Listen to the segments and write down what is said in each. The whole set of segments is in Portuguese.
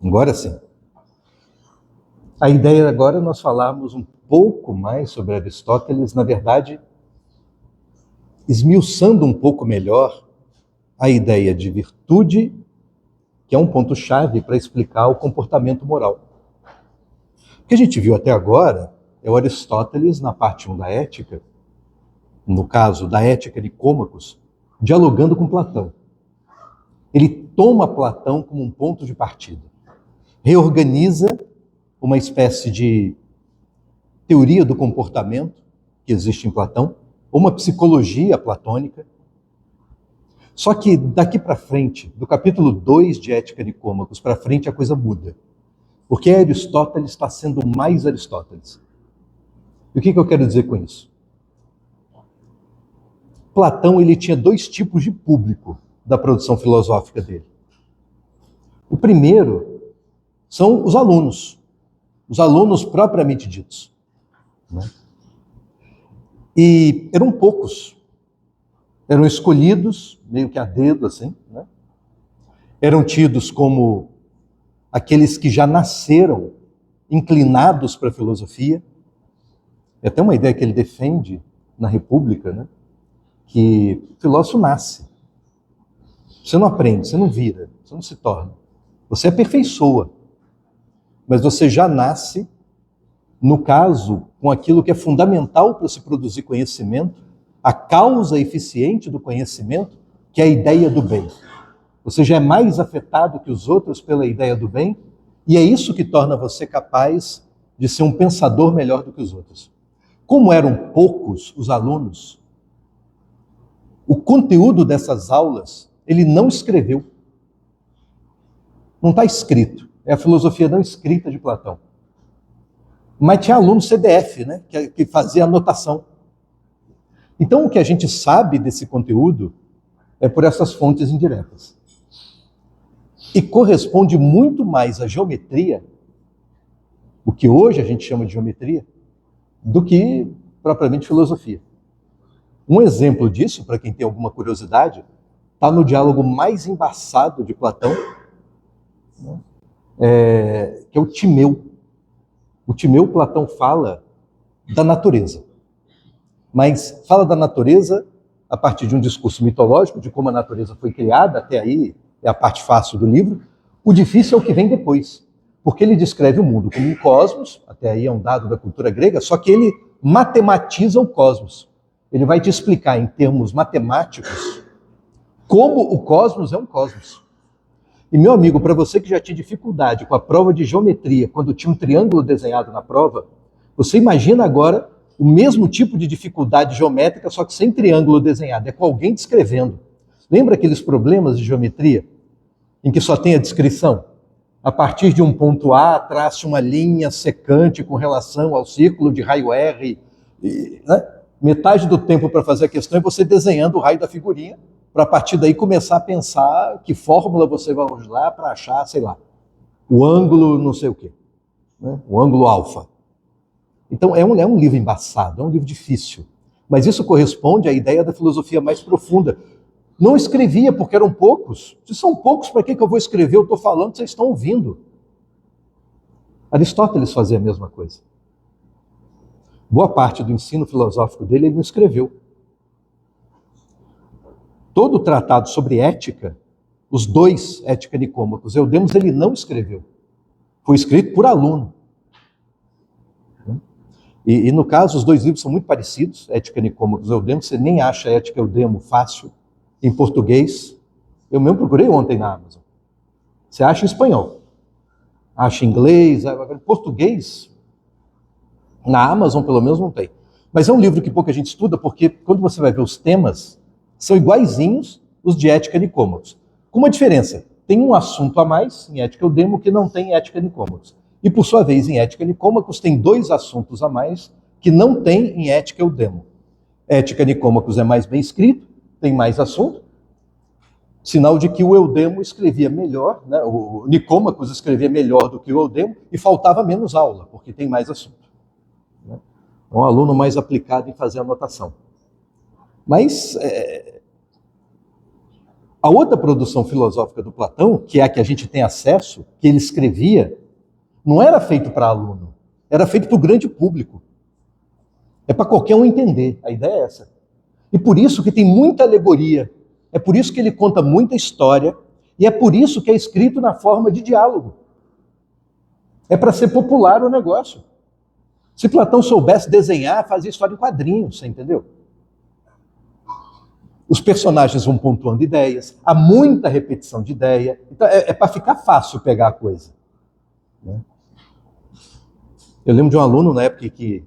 Agora sim. A ideia agora é nós falarmos um pouco mais sobre Aristóteles, na verdade, esmiuçando um pouco melhor a ideia de virtude, que é um ponto-chave para explicar o comportamento moral. O que a gente viu até agora é o Aristóteles, na parte 1 da Ética, no caso da Ética Nicômacos, dialogando com Platão. Ele toma Platão como um ponto de partida, reorganiza uma espécie de teoria do comportamento que existe em Platão, uma psicologia platônica. Só que daqui para frente, do capítulo 2 de Ética Nicômacos para frente, a coisa muda. Porque Aristóteles está sendo mais Aristóteles. E o que eu quero dizer com isso? Platão ele tinha dois tipos de público da produção filosófica dele. O primeiro são os alunos propriamente ditos. Né? E eram poucos, eram escolhidos, meio que a dedo, assim, né? Eram tidos como aqueles que já nasceram inclinados para a filosofia. É até uma ideia que ele defende na República, né? Que o filósofo nasce. Você não aprende, você não vira, você não se torna. Você aperfeiçoa, mas você já nasce, no caso, com aquilo que é fundamental para se produzir conhecimento, a causa eficiente do conhecimento, que é a ideia do bem. Você já é mais afetado que os outros pela ideia do bem, e é isso que torna você capaz de ser um pensador melhor do que os outros. Como eram poucos os alunos, o conteúdo dessas aulas, ele não escreveu. Não está escrito. É a filosofia não escrita de Platão. Mas tinha aluno CDF, né, que fazia anotação. Então, o que a gente sabe desse conteúdo é por essas fontes indiretas. E corresponde muito mais à geometria, o que hoje a gente chama de geometria, do que propriamente filosofia. Um exemplo disso, para quem tem alguma curiosidade, está no diálogo mais embaçado de Platão, que é o Timeu. O Timeu, Platão fala da natureza. Mas fala da natureza a partir de um discurso mitológico, de como a natureza foi criada, até aí é a parte fácil do livro. O difícil é o que vem depois, porque ele descreve o mundo como um cosmos, até aí é um dado da cultura grega, só que ele matematiza o cosmos. Ele vai te explicar em termos matemáticos como o cosmos é um cosmos. E, meu amigo, para você que já tinha dificuldade com a prova de geometria, quando tinha um triângulo desenhado na prova, você imagina agora o mesmo tipo de dificuldade geométrica, só que sem triângulo desenhado, é com alguém descrevendo. Lembra aqueles problemas de geometria, em que só tem a descrição? A partir de um ponto A, trace uma linha secante com relação ao círculo de raio R. Né? Metade do tempo para fazer a questão é você desenhando o raio da figurinha, para a partir daí começar a pensar que fórmula você vai usar para achar, sei lá, o ângulo não sei o quê, né? O ângulo alfa. Então é um livro embaçado, é um livro difícil, mas isso corresponde à ideia da filosofia mais profunda. Não escrevia porque eram poucos. Se são poucos, para que eu vou escrever? Eu estou falando, vocês estão ouvindo. Aristóteles fazia a mesma coisa. Boa parte do ensino filosófico dele ele não escreveu. Todo o tratado sobre ética, os dois Ética Nicômacos, Eudemos, ele não escreveu. Foi escrito por aluno. E no caso, os dois livros são muito parecidos, Ética Nicômacos, Eudemos. Você nem acha Ética Eudemo fácil em português. Eu mesmo procurei ontem na Amazon. Você acha em espanhol, acha em inglês, em português, na Amazon pelo menos não tem. Mas é um livro que pouca gente estuda, porque quando você vai ver os temas, são iguaizinhos os de Ética Nicômacos. Com uma diferença, tem um assunto a mais em Ética Eudemo que não tem em Ética Nicômacos. E por sua vez, em Ética Nicômacos tem dois assuntos a mais que não tem em Ética Eudemo. Ética Nicômacos é mais bem escrito, tem mais assunto, sinal de que o Eudemo escrevia melhor, né? O Nicômacos escrevia melhor do que o Eudemo e faltava menos aula, porque tem mais assunto. Né? Um aluno mais aplicado em fazer anotação. Mas A outra produção filosófica do Platão, que é a que a gente tem acesso, que ele escrevia, não era feito para aluno, era feito para o grande público. É para qualquer um entender, a ideia é essa. E por isso que tem muita alegoria, é por isso que ele conta muita história, e é por isso que é escrito na forma de diálogo. É para ser popular o negócio. Se Platão soubesse desenhar, fazia história em quadrinhos, você entendeu? Os personagens vão pontuando ideias, há muita repetição de ideia. Então é para ficar fácil pegar a coisa. Né? Eu lembro de um aluno na época que,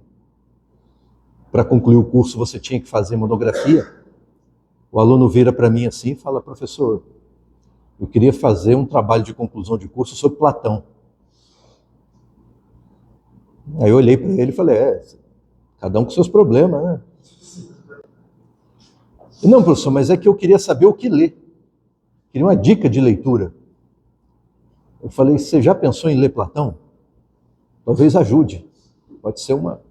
para concluir o curso, você tinha que fazer monografia. O aluno vira para mim assim e fala: professor, eu queria fazer um trabalho de conclusão de curso sobre Platão. Aí eu olhei para ele e falei: cada um com seus problemas, né? Não, professor, mas é que eu queria saber o que ler. Queria uma dica de leitura. Eu falei: você já pensou em ler Platão? Talvez ajude. Pode ser uma...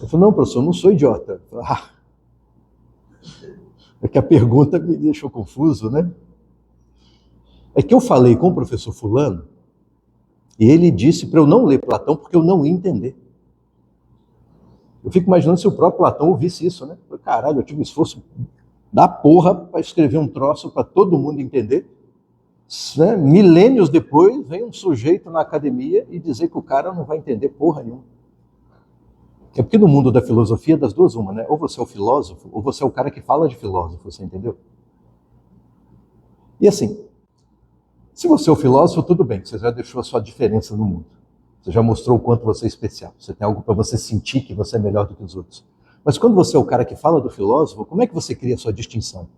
Ele falou: não, professor, eu não sou idiota. Eu falei: é que a pergunta me deixou confuso, né? É que eu falei com o professor fulano e ele disse para eu não ler Platão porque eu não ia entender. Eu fico imaginando se o próprio Platão ouvisse isso, né? Eu falei: caralho, eu tive um esforço da porra para escrever um troço para todo mundo entender. Né? Milênios depois, vem um sujeito na academia e dizer que o cara não vai entender porra nenhuma. É porque no mundo da filosofia, das duas uma, né? Ou você é o filósofo, ou você é o cara que fala de filósofo, você entendeu? E assim, se você é o filósofo, tudo bem, você já deixou a sua diferença no mundo. Você já mostrou o quanto você é especial. Você tem algo para você sentir que você é melhor do que os outros. Mas quando você é o cara que fala do filósofo, como é que você cria a sua distinção?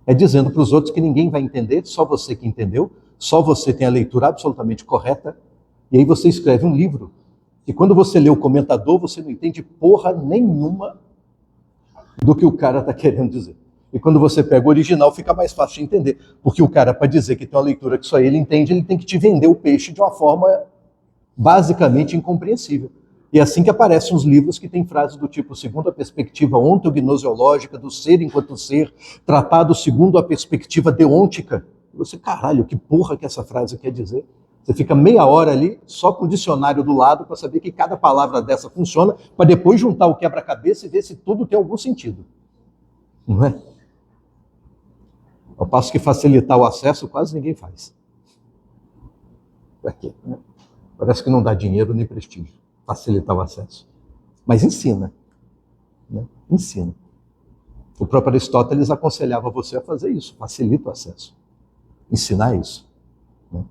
É dizendo para os outros que ninguém vai entender, só você que entendeu, só você tem a leitura absolutamente correta, e aí você escreve um livro. E quando você lê o comentador, você não entende porra nenhuma do que o cara está querendo dizer. E quando você pega o original, fica mais fácil de entender. Porque o cara, para dizer que tem uma leitura que só ele entende, ele tem que te vender o peixe de uma forma basicamente incompreensível. E é assim que aparecem os livros que têm frases do tipo: segundo a perspectiva ontognosologica do ser enquanto ser, tratado segundo a perspectiva deôntica. E você: caralho, que porra que essa frase quer dizer? Você fica meia hora ali, só com o dicionário do lado, para saber que cada palavra dessa funciona, para depois juntar o quebra-cabeça e ver se tudo tem algum sentido. Não é? Ao passo que facilitar o acesso, quase ninguém faz. Para quê? Né? Parece que não dá dinheiro nem prestígio facilitar o acesso. Mas ensina. Né? Ensina. O próprio Aristóteles aconselhava você a fazer isso, facilita o acesso. Ensinar isso. Né?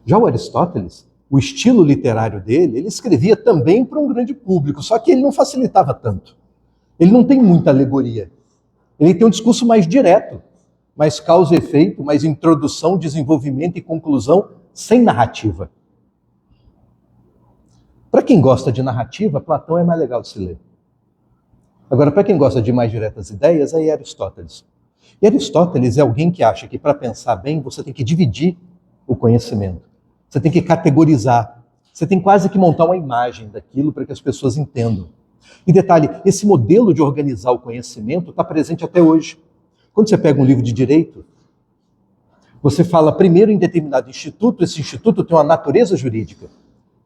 Já o Aristóteles, o estilo literário dele, ele escrevia também para um grande público, só que ele não facilitava tanto. Ele não tem muita alegoria. Ele tem um discurso mais direto, mais causa e efeito, mais introdução, desenvolvimento e conclusão, sem narrativa. Para quem gosta de narrativa, Platão é mais legal de se ler. Agora, para quem gosta de mais diretas ideias, aí é Aristóteles. E Aristóteles é alguém que acha que para pensar bem, você tem que dividir o conhecimento. Você tem que categorizar. Você tem quase que montar uma imagem daquilo para que as pessoas entendam. E detalhe, esse modelo de organizar o conhecimento está presente até hoje. Quando você pega um livro de direito, você fala primeiro em determinado instituto, esse instituto tem uma natureza jurídica.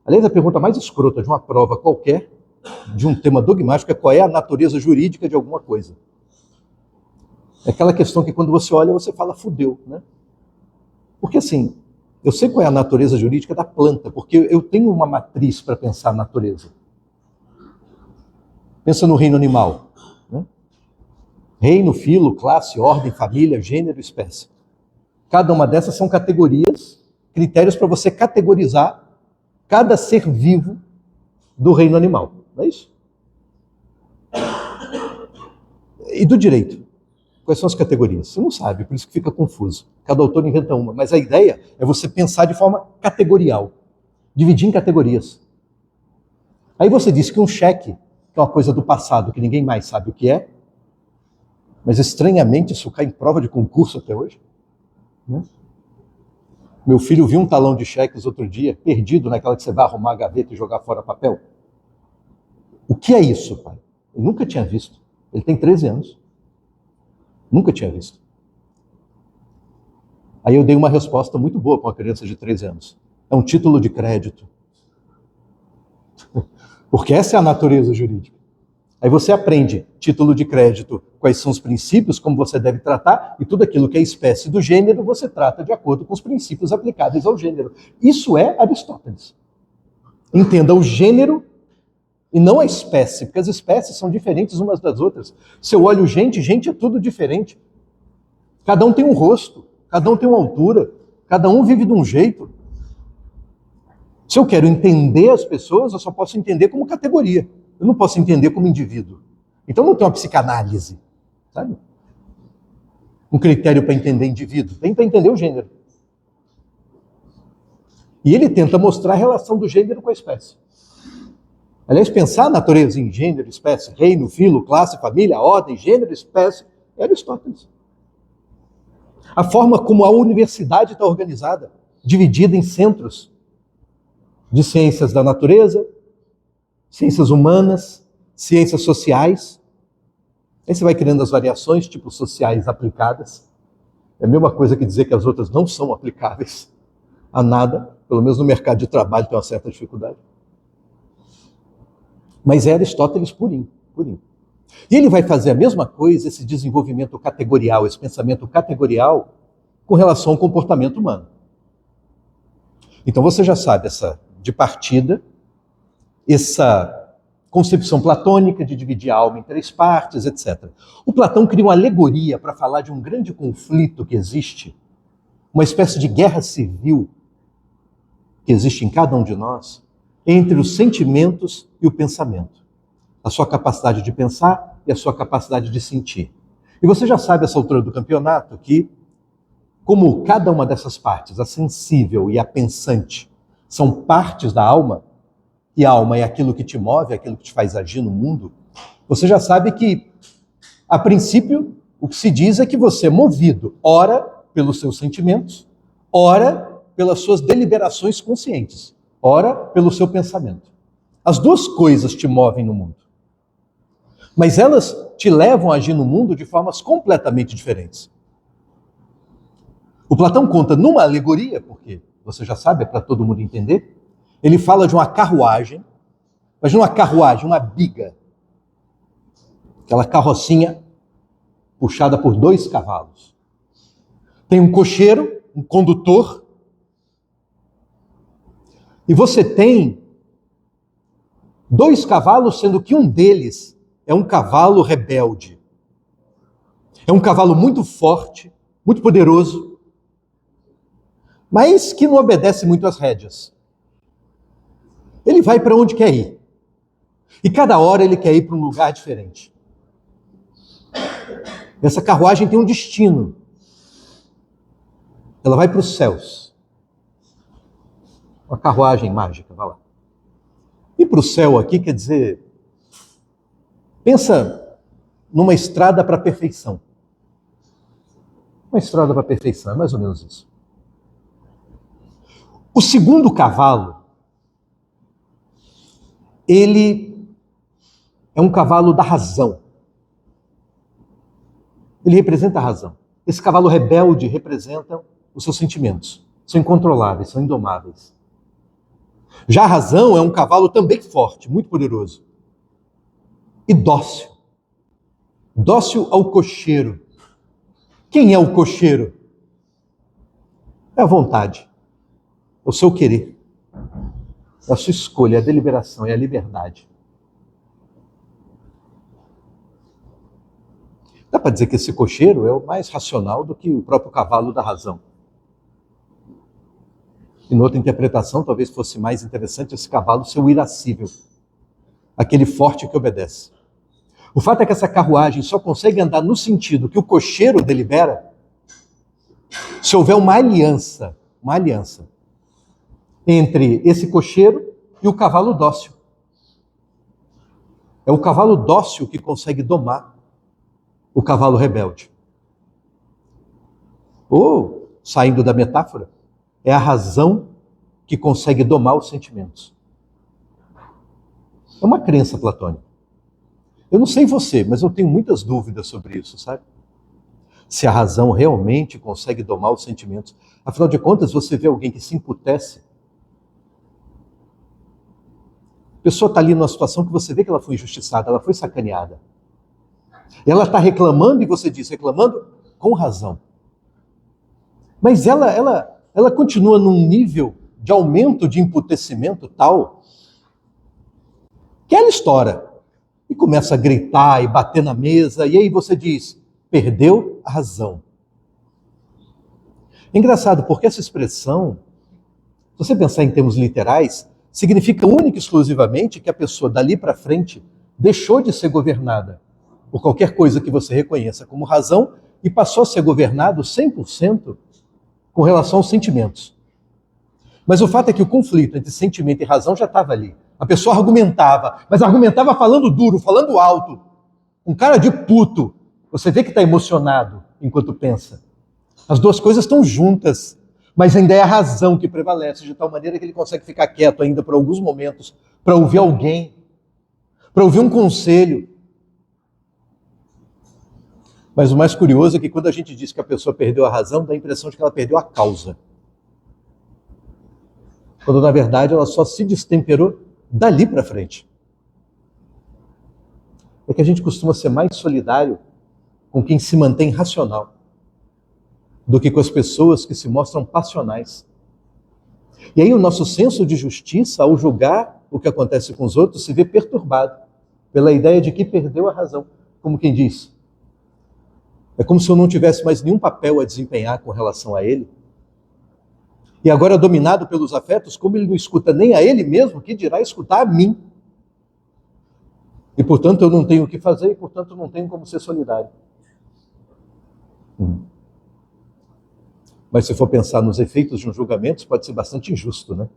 Aliás, a pergunta mais escrota de uma prova qualquer, de um tema dogmático, é qual é a natureza jurídica de alguma coisa. É aquela questão que quando você olha, você fala: fudeu, né? Porque assim, eu sei qual é a natureza jurídica da planta, porque eu tenho uma matriz para pensar a natureza. Pensa no reino animal. Né? Reino, filo, classe, ordem, família, gênero, espécie. Cada uma dessas são categorias, critérios para você categorizar cada ser vivo do reino animal. Não é isso? E do direito? Quais são as categorias? Você não sabe, por isso que fica confuso. Cada autor inventa uma. Mas a ideia é você pensar de forma categorial. Dividir em categorias. Aí você diz que um cheque, que é uma coisa do passado, que ninguém mais sabe o que é, mas estranhamente isso cai em prova de concurso até hoje. Né? Meu filho viu um talão de cheques outro dia, perdido naquela que você vai arrumar a gaveta e jogar fora papel. O que é isso, pai? Ele nunca tinha visto. Ele tem 13 anos. Nunca tinha visto. Aí eu dei uma resposta muito boa para uma criança de 13 anos. É um título de crédito. Porque essa é a natureza jurídica. Aí você aprende título de crédito, quais são os princípios, como você deve tratar, e tudo aquilo que é espécie do gênero, você trata de acordo com os princípios aplicáveis ao gênero. Isso é Aristóteles. Entenda o gênero e não a espécie, porque as espécies são diferentes umas das outras. Se eu olho gente, gente é tudo diferente. Cada um tem um rosto, cada um tem uma altura, cada um vive de um jeito. Se eu quero entender as pessoas, eu só posso entender como categoria. Eu não posso entender como indivíduo. Então não tem uma psicanálise, sabe? Um critério para entender indivíduo. Tem para entender o gênero. E ele tenta mostrar a relação do gênero com a espécie. Aliás, pensar a natureza em gênero, espécie, reino, filo, classe, família, ordem, gênero, espécie, é Aristóteles. A forma como a universidade está organizada, dividida em centros de ciências da natureza, ciências humanas, ciências sociais. Aí você vai criando as variações, tipo sociais aplicadas. É a mesma coisa que dizer que as outras não são aplicáveis a nada, pelo menos no mercado de trabalho tem uma certa dificuldade. Mas é Aristóteles purinho, purinho. E ele vai fazer a mesma coisa, esse desenvolvimento categorial, esse pensamento categorial, com relação ao comportamento humano. Então você já sabe essa de partida, essa concepção platônica de dividir a alma em 3 partes, etc. O Platão cria uma alegoria para falar de um grande conflito que existe, uma espécie de guerra civil que existe em cada um de nós, entre os sentimentos e o pensamento. A sua capacidade de pensar e a sua capacidade de sentir. E você já sabe, essa altura do campeonato, que como cada uma dessas partes, a sensível e a pensante, são partes da alma, e a alma é aquilo que te move, é aquilo que te faz agir no mundo, você já sabe que, a princípio, o que se diz é que você é movido, ora pelos seus sentimentos, ora pelas suas deliberações conscientes, ora pelo seu pensamento. As duas coisas te movem no mundo. Mas elas te levam a agir no mundo de formas completamente diferentes. O Platão conta numa alegoria, porque você já sabe, é para todo mundo entender, ele fala de uma carruagem, imagina uma carruagem, uma biga, aquela carrocinha puxada por 2 cavalos. Tem um cocheiro, um condutor, e você tem 2 cavalos, sendo que um deles é um cavalo rebelde. É um cavalo muito forte, muito poderoso, mas que não obedece muito às rédeas. Ele vai para onde quer ir. E cada hora ele quer ir para um lugar diferente. Essa carruagem tem um destino. Ela vai para os céus. Uma carruagem mágica, vai lá. E para o céu aqui quer dizer, pensa numa estrada para a perfeição. Uma estrada para a perfeição, é mais ou menos isso. O segundo cavalo, ele é um cavalo da razão. Ele representa a razão. Esse cavalo rebelde representa os seus sentimentos. São incontroláveis, são indomáveis. Já a razão é um cavalo também forte, muito poderoso. E dócil. Dócil ao cocheiro. Quem é o cocheiro? É a vontade. É o seu querer. É a sua escolha, é a deliberação, é a liberdade. Dá para dizer que esse cocheiro é o mais racional do que o próprio cavalo da razão. E noutra interpretação, talvez fosse mais interessante esse cavalo ser o irascível, aquele forte que obedece. O fato é que essa carruagem só consegue andar no sentido que o cocheiro delibera se houver uma aliança entre esse cocheiro e o cavalo dócil. É o cavalo dócil que consegue domar o cavalo rebelde. Ou, saindo da metáfora, é a razão que consegue domar os sentimentos. É uma crença platônica. Eu não sei você, mas eu tenho muitas dúvidas sobre isso, sabe? Se a razão realmente consegue domar os sentimentos. Afinal de contas, você vê alguém que se emputece. A pessoa está ali numa situação que você vê que ela foi injustiçada, ela foi sacaneada. Ela está reclamando e você diz, reclamando com razão. Mas ela continua num nível de aumento de emputecimento tal que ela estoura e começa a gritar e bater na mesa, e aí você diz, perdeu a razão. É engraçado, porque essa expressão, se você pensar em termos literais, significa única e exclusivamente que a pessoa dali para frente deixou de ser governada por qualquer coisa que você reconheça como razão e passou a ser governado 100% com relação aos sentimentos. Mas o fato é que o conflito entre sentimento e razão já estava ali. A pessoa argumentava, mas argumentava falando duro, falando alto. Um cara de puto. Você vê que está emocionado enquanto pensa. As duas coisas estão juntas, mas ainda é a razão que prevalece, de tal maneira que ele consegue ficar quieto ainda por alguns momentos, para ouvir alguém, para ouvir um conselho. Mas o mais curioso é que quando a gente diz que a pessoa perdeu a razão, dá a impressão de que ela perdeu a causa. Quando, na verdade, ela só se destemperou dali para frente. É que a gente costuma ser mais solidário com quem se mantém racional do que com as pessoas que se mostram passionais. E aí o nosso senso de justiça, ao julgar o que acontece com os outros, se vê perturbado pela ideia de que perdeu a razão. Como quem diz, é como se eu não tivesse mais nenhum papel a desempenhar com relação a ele. E agora, dominado pelos afetos, como ele não escuta nem a ele mesmo, que dirá escutar a mim? E, portanto, eu não tenho o que fazer e, portanto, não tenho como ser solidário. Mas se for pensar nos efeitos de um julgamento, pode ser bastante injusto, né?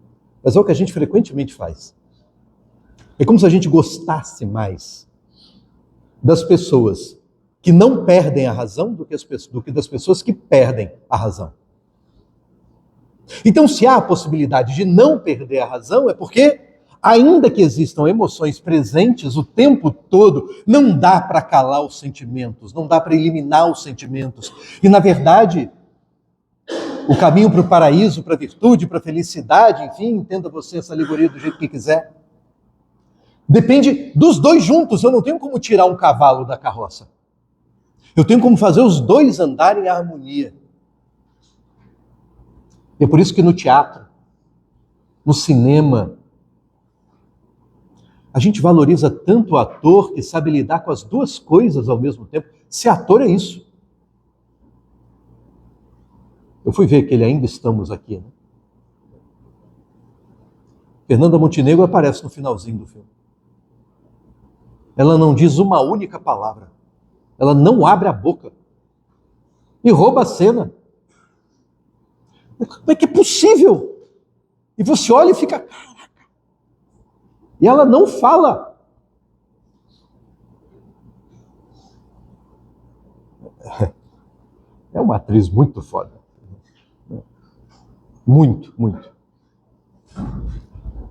Mas é o que a gente frequentemente faz. É como se a gente gostasse mais das pessoas que não perdem a razão do que das pessoas que perdem a razão. Então, se há a possibilidade de não perder a razão, é porque, ainda que existam emoções presentes o tempo todo, não dá para calar os sentimentos, não dá para eliminar os sentimentos. E, na verdade, o caminho para o paraíso, para a virtude, para a felicidade, enfim, entenda você essa alegoria do jeito que quiser, depende dos dois juntos. Eu não tenho como tirar um cavalo da carroça. Eu tenho como fazer os dois andarem em harmonia. E é por isso que no teatro, no cinema, a gente valoriza tanto o ator que sabe lidar com as duas coisas ao mesmo tempo. Ser ator é isso. Eu fui ver que ele ainda estamos aqui, né? Fernanda Montenegro aparece no finalzinho do filme. Ela não diz uma única palavra. Ela não abre a boca. E rouba a cena. Como é que é possível? E você olha e fica, caraca. E ela não fala. É uma atriz muito foda. Muito, muito.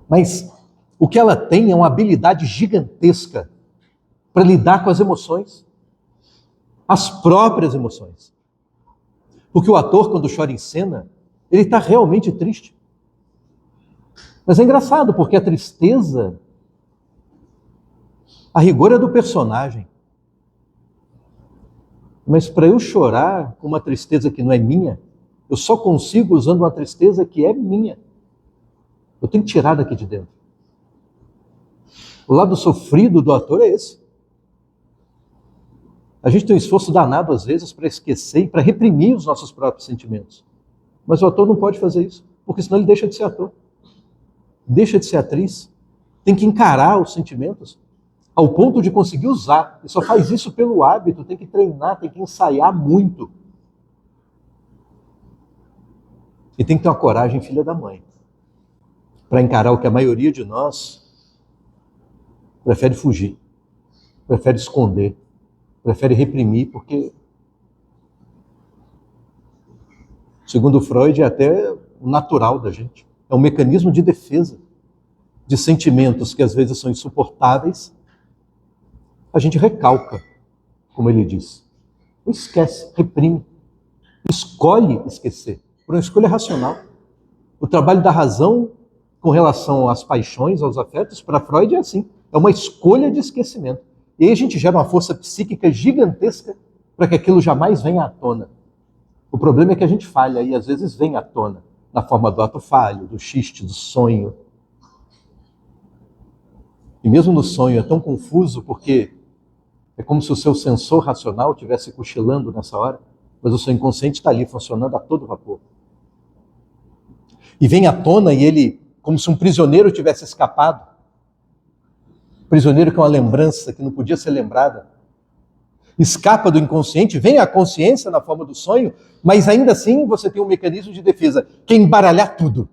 Mas o que ela tem é uma habilidade gigantesca para lidar com as emoções. As próprias emoções. Porque o ator, quando chora em cena, ele está realmente triste. Mas é engraçado, porque a tristeza, a rigor é do personagem. Mas para eu chorar com uma tristeza que não é minha, eu só consigo usando uma tristeza que é minha. Eu tenho que tirar daqui de dentro. O lado sofrido do ator é esse. A gente tem um esforço danado, às vezes, para esquecer e para reprimir os nossos próprios sentimentos. Mas o ator não pode fazer isso, porque senão ele deixa de ser ator. Deixa de ser atriz. Tem que encarar os sentimentos ao ponto de conseguir usar. E só faz isso pelo hábito, tem que treinar, tem que ensaiar muito. E tem que ter uma coragem filha da mãe para encarar o que a maioria de nós prefere fugir, prefere esconder, prefere reprimir, porque, segundo Freud, é até o natural da gente. É um mecanismo de defesa de sentimentos que às vezes são insuportáveis. A gente recalca, como ele diz. Ou esquece, reprime, escolhe esquecer, por uma escolha racional. O trabalho da razão com relação às paixões, aos afetos, para Freud é assim, é uma escolha de esquecimento. E aí a gente gera uma força psíquica gigantesca para que aquilo jamais venha à tona. O problema é que a gente falha e às vezes vem à tona, na forma do ato falho, do xiste, do sonho. E mesmo no sonho é tão confuso porque é como se o seu sensor racional estivesse cochilando nessa hora, mas o seu inconsciente está ali funcionando a todo vapor. E vem à tona e ele, como se um prisioneiro tivesse escapado. Prisioneiro que é uma lembrança que não podia ser lembrada. Escapa do inconsciente, vem à consciência na forma do sonho, mas ainda assim você tem um mecanismo de defesa, que é embaralhar tudo.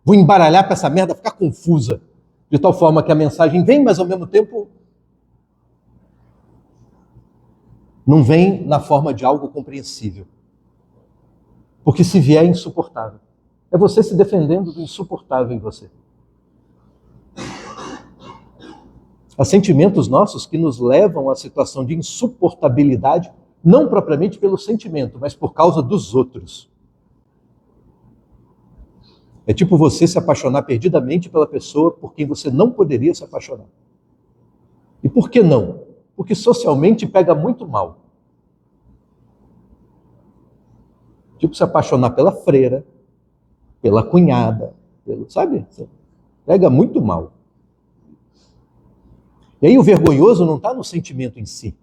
Vou embaralhar para essa merda ficar confusa, de tal forma que a mensagem vem, mas ao mesmo tempo não vem na forma de algo compreensível. Porque se vier é insuportável. É você se defendendo do insuportável em você. Há sentimentos nossos que nos levam à situação de insuportabilidade, não propriamente pelo sentimento, mas por causa dos outros. É tipo você se apaixonar perdidamente pela pessoa por quem você não poderia se apaixonar. E por que não? Porque socialmente pega muito mal. Tipo se apaixonar pela freira, pela cunhada, sabe? Pega muito mal. E aí o vergonhoso não está no sentimento em si.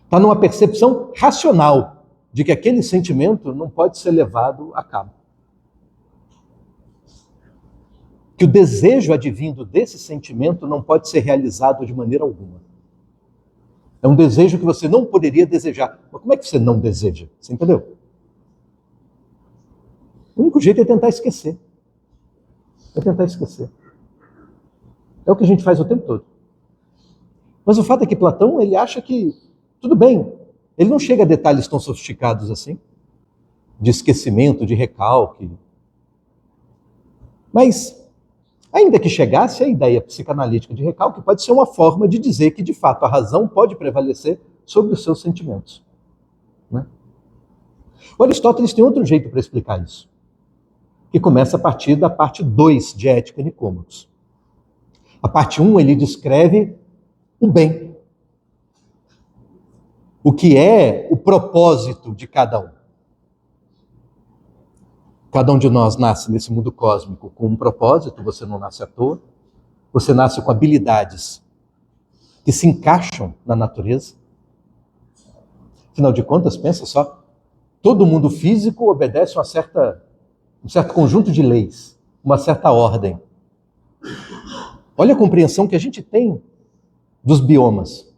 Está numa percepção racional de que aquele sentimento não pode ser levado a cabo. Que o desejo advindo desse sentimento não pode ser realizado de maneira alguma. É um desejo que você não poderia desejar. Mas como é que você não deseja? Você entendeu? O único jeito é tentar esquecer. É tentar esquecer. É o que a gente faz o tempo todo. Mas o fato é que Platão, ele acha que, tudo bem, ele não chega a detalhes tão sofisticados assim, de esquecimento, de recalque. Mas, ainda que chegasse, a ideia psicanalítica de recalque pode ser uma forma de dizer que, de fato, a razão pode prevalecer sobre os seus sentimentos. Né? O Aristóteles tem outro jeito para explicar isso, que começa a partir da parte 2 de Ética Nicômacos. A parte 1, ele descreve o bem. O que é o propósito de cada um. Cada um de nós nasce nesse mundo cósmico com um propósito, você não nasce à toa. Você nasce com habilidades que se encaixam na natureza. Afinal de contas, pensa só, todo mundo físico obedece um certo conjunto de leis, uma certa ordem. Olha a compreensão que a gente tem dos biomas.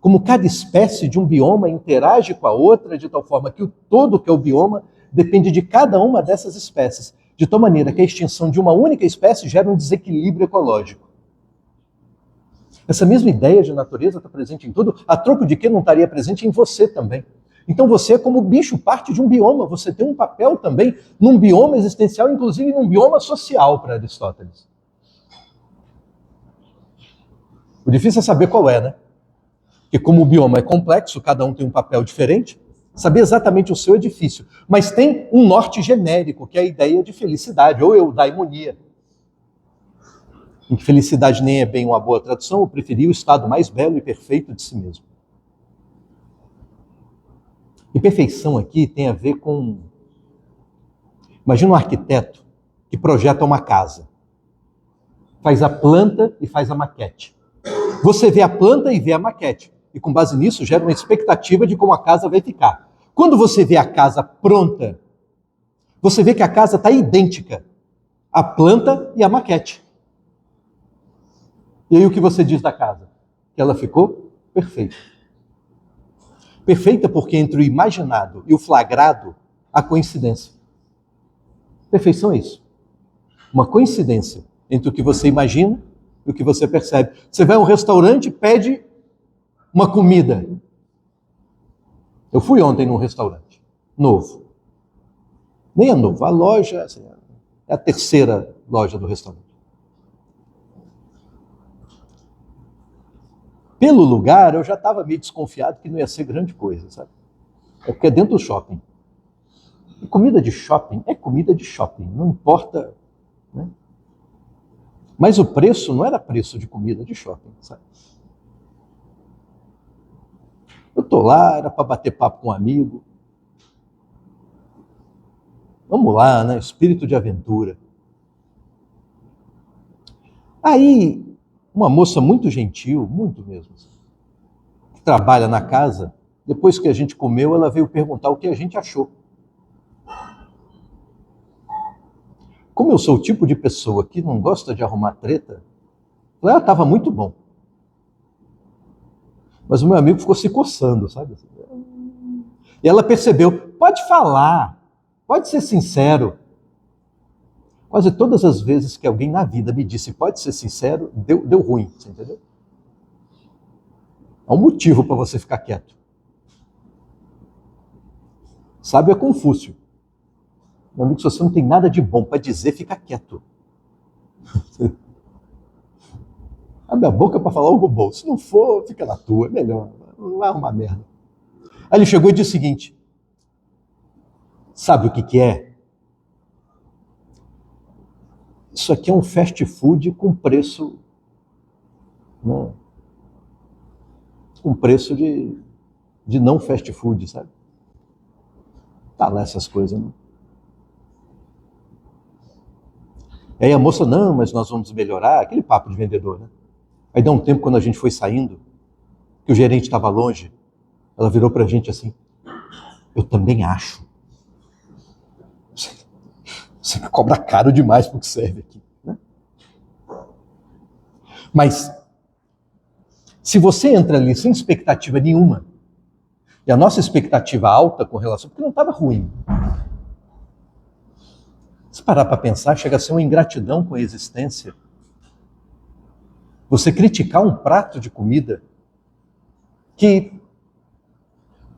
Como cada espécie de um bioma interage com a outra de tal forma que o todo que é o bioma depende de cada uma dessas espécies, de tal maneira que a extinção de uma única espécie gera um desequilíbrio ecológico. Essa mesma ideia de natureza está presente em tudo, a troco de que não estaria presente em você também. Então você, como bicho, parte de um bioma, você tem um papel também num bioma existencial, inclusive num bioma social para Aristóteles. O difícil é saber qual é, né? Porque como o bioma é complexo, cada um tem um papel diferente, saber exatamente o seu é difícil. Mas tem um norte genérico, que é a ideia de felicidade, ou eudaimonia. Em que felicidade nem é bem uma boa tradução, eu preferi o estado mais belo e perfeito de si mesmo. E perfeição aqui tem a ver com... Imagina um arquiteto que projeta uma casa. Faz a planta e faz a maquete. Você vê a planta e vê a maquete. E com base nisso gera uma expectativa de como a casa vai ficar. Quando você vê a casa pronta, você vê que a casa está idêntica à planta e à maquete. E aí o que você diz da casa? Que ela ficou perfeita. Perfeita porque entre o imaginado e o flagrado há coincidência. Perfeição é isso. Uma coincidência entre o que você imagina e o que você percebe. Você vai a um restaurante e pede uma comida. Eu fui ontem num restaurante novo. Nem é novo, a loja assim, é a terceira loja do restaurante. Pelo lugar, eu já estava meio desconfiado que não ia ser grande coisa, sabe? É porque é dentro do shopping. E comida de shopping é comida de shopping, não importa, né? Mas o preço não era preço de comida de shopping, sabe? Eu tô lá, era para bater papo com um amigo. Vamos lá, né? Espírito de aventura. Aí, uma moça muito gentil, muito mesmo, que trabalha na casa, depois que a gente comeu, ela veio perguntar o que a gente achou. Como eu sou o tipo de pessoa que não gosta de arrumar treta, ela estava muito bom. Mas o meu amigo ficou se coçando, sabe? E ela percebeu, pode falar, pode ser sincero. Quase todas as vezes que alguém na vida me disse pode ser sincero, deu ruim, você entendeu? Há um motivo para você ficar quieto. Sábio é Confúcio. Meu amigo, se você não tem nada de bom para dizer, fica quieto. Abre a boca para falar algo bom. Se não for, fica na tua, é melhor. Não vai arrumar merda. Aí ele chegou e disse o seguinte: sabe o que é? Isso aqui é um fast food com preço, né? Com preço de não fast food, sabe? Tá lá essas coisas, né? Aí a moça, não, mas nós vamos melhorar, aquele papo de vendedor, né? Aí dá um tempo, quando a gente foi saindo, que o gerente estava longe, ela virou pra gente assim: eu também acho. Você me cobra caro demais pro que serve aqui, né? Mas, se você entra ali sem expectativa nenhuma, e a nossa expectativa alta com relação, porque não estava ruim. Se parar para pensar, chega a ser uma ingratidão com a existência. Você criticar um prato de comida que,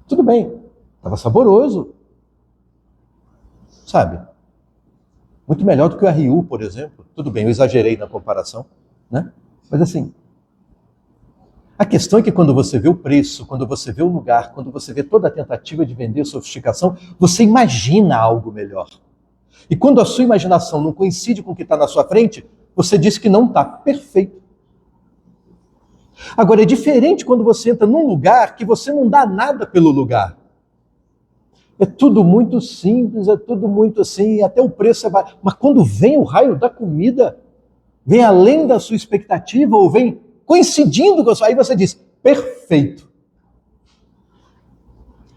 tudo bem, estava saboroso, sabe? Muito melhor do que o RU, por exemplo. Tudo bem, eu exagerei na comparação, né? Mas assim, a questão é que quando você vê o preço, quando você vê o lugar, quando você vê toda a tentativa de vender sofisticação, você imagina algo melhor. E quando a sua imaginação não coincide com o que está na sua frente, você diz que não está perfeito. Agora, é diferente quando você entra num lugar que você não dá nada pelo lugar. É tudo muito simples, é tudo muito assim, até o preço é baixo. Mas quando vem o raio da comida, vem além da sua expectativa, ou vem coincidindo com a sua... Aí você diz, perfeito.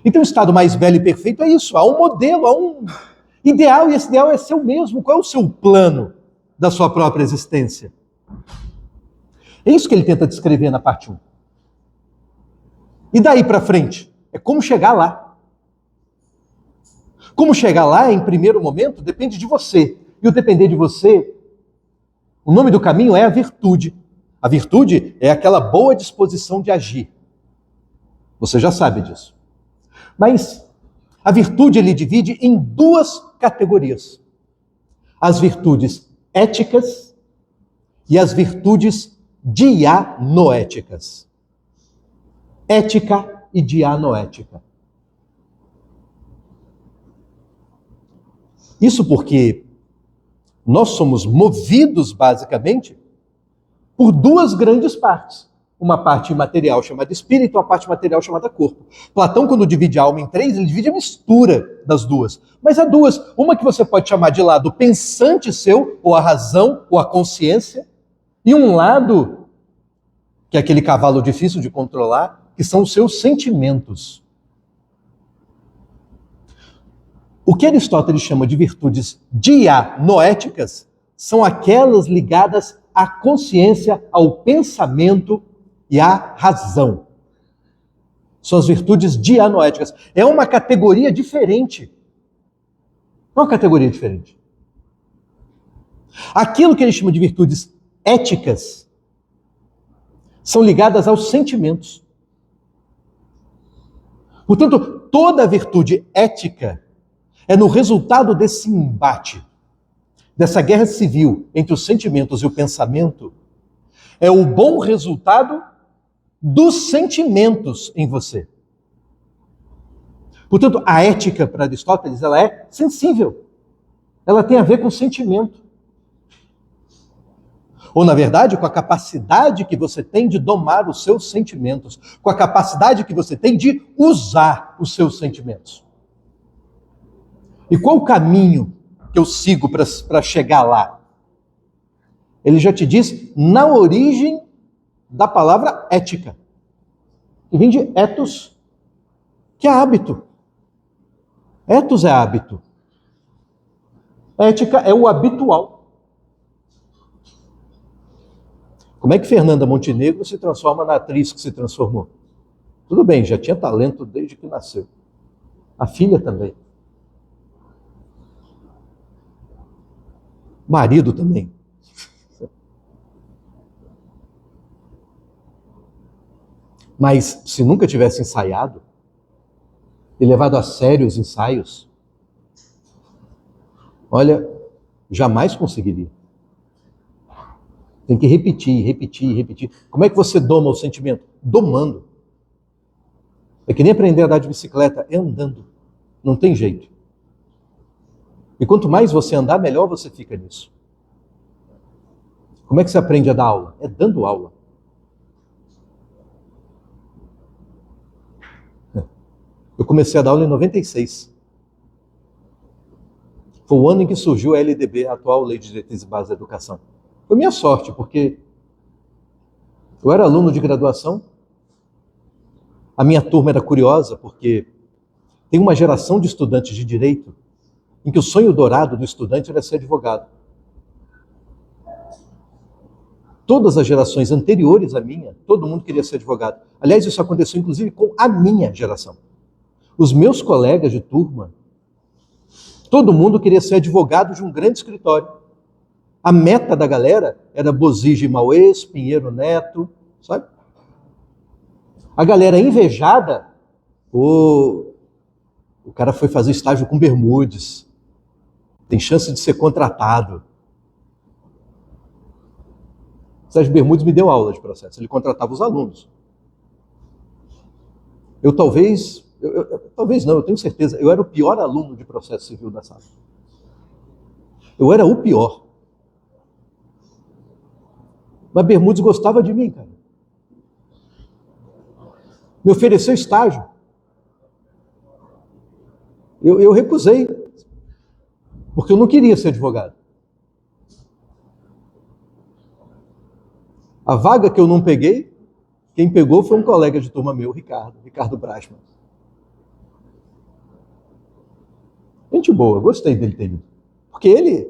Então o estado mais belo e perfeito é isso, há um modelo, há um ideal, e esse ideal é seu mesmo. Qual é o seu plano da sua própria existência? É isso que ele tenta descrever na parte 1. E daí para frente? É como chegar lá. Como chegar lá, em primeiro momento, depende de você. E o depender de você, o nome do caminho é a virtude. A virtude é aquela boa disposição de agir. Você já sabe disso. Mas a virtude ele divide em 2 categorias. As virtudes éticas e as virtudes dianoéticas. Ética e dianoética. Isso porque nós somos movidos, basicamente, por 2 grandes partes. Uma parte imaterial chamada espírito, uma parte material chamada corpo. Platão, quando divide a alma em 3, ele divide a mistura das 2. Mas há 2. Uma que você pode chamar de lado pensante seu, ou a razão, ou a consciência, e um lado, que é aquele cavalo difícil de controlar, que são os seus sentimentos. O que Aristóteles chama de virtudes dianoéticas são aquelas ligadas à consciência, ao pensamento e à razão. São as virtudes dianoéticas. É uma categoria diferente. Não é uma categoria diferente. Aquilo que ele chama de virtudes éticas são ligadas aos sentimentos. Portanto, toda virtude ética é no resultado desse embate, dessa guerra civil entre os sentimentos e o pensamento, é o bom resultado dos sentimentos em você. Portanto, a ética para Aristóteles, ela é sensível. Ela tem a ver com sentimento. Ou, na verdade, com a capacidade que você tem de domar os seus sentimentos, com a capacidade que você tem de usar os seus sentimentos. E qual o caminho que eu sigo para chegar lá? Ele já te diz na origem da palavra ética, que vem de ethos, que é hábito. Ethos é hábito. Ética é o habitual. Como é que Fernanda Montenegro se transforma na atriz que se transformou? Tudo bem, já tinha talento desde que nasceu. A filha também. Marido também. Mas se nunca tivesse ensaiado e levado a sério os ensaios, olha, jamais conseguiria. Tem que repetir, repetir, repetir. Como é que você doma o sentimento? Domando. É que nem aprender a andar de bicicleta, é andando. Não tem jeito. E quanto mais você andar, melhor você fica nisso. Como é que você aprende a dar aula? É dando aula. Eu comecei a dar aula em 96. Foi o ano em que surgiu a LDB, a atual Lei de Diretrizes e Bases da Educação. Foi minha sorte, porque eu era aluno de graduação, a minha turma era curiosa, porque tem uma geração de estudantes de direito em que o sonho dourado do estudante era ser advogado. Todas as gerações anteriores à minha, todo mundo queria ser advogado. Aliás, isso aconteceu inclusive com a minha geração. Os meus colegas de turma, todo mundo queria ser advogado de um grande escritório. A meta da galera era Bozige Mauês, Pinheiro Neto, sabe? A galera invejada, o cara foi fazer estágio com Bermudes, tem chance de ser contratado. O Sérgio Bermudes me deu aula de processo, ele contratava os alunos. Eu talvez não, eu tenho certeza, eu era o pior aluno de processo civil da sala. Eu era o pior. Mas Bermudes gostava de mim, cara. Me ofereceu estágio. Eu recusei, porque eu não queria ser advogado. A vaga que eu não peguei, quem pegou foi um colega de turma meu, Ricardo Brasman. Gente boa, gostei dele ter ido. Porque ele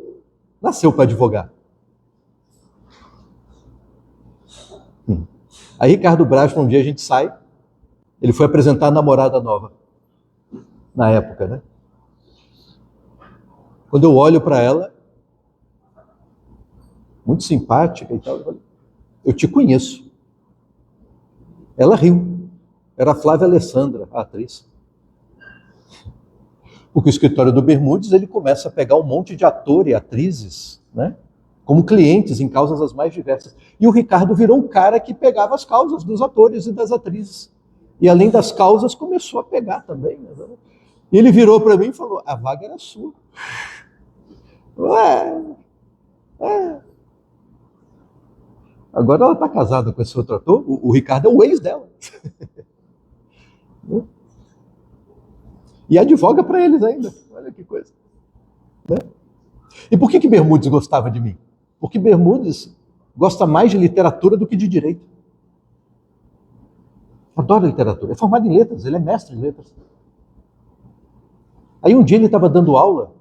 nasceu para advogar. Aí Ricardo Brasman, um dia a gente sai, ele foi apresentar a namorada nova, na época, né? Quando eu olho para ela, muito simpática e tal, eu falei, eu te conheço. Ela riu. Era a Flávia Alessandra, a atriz. Porque o escritório do Bermudes, ele começa a pegar um monte de ator e atrizes, né, como clientes em causas as mais diversas. E o Ricardo virou um cara que pegava as causas dos atores e das atrizes. E além das causas, começou a pegar também. Né? E ele virou para mim e falou, a vaga era sua. Agora ela está casada com esse outro ator, o Ricardo é o ex dela. E advoga para eles ainda. Olha que coisa. Né? E por que Bermudes gostava de mim? Porque Bermudes gosta mais de literatura do que de direito. Adora literatura. É formado em letras, ele é mestre em letras. Aí um dia ele estava dando aula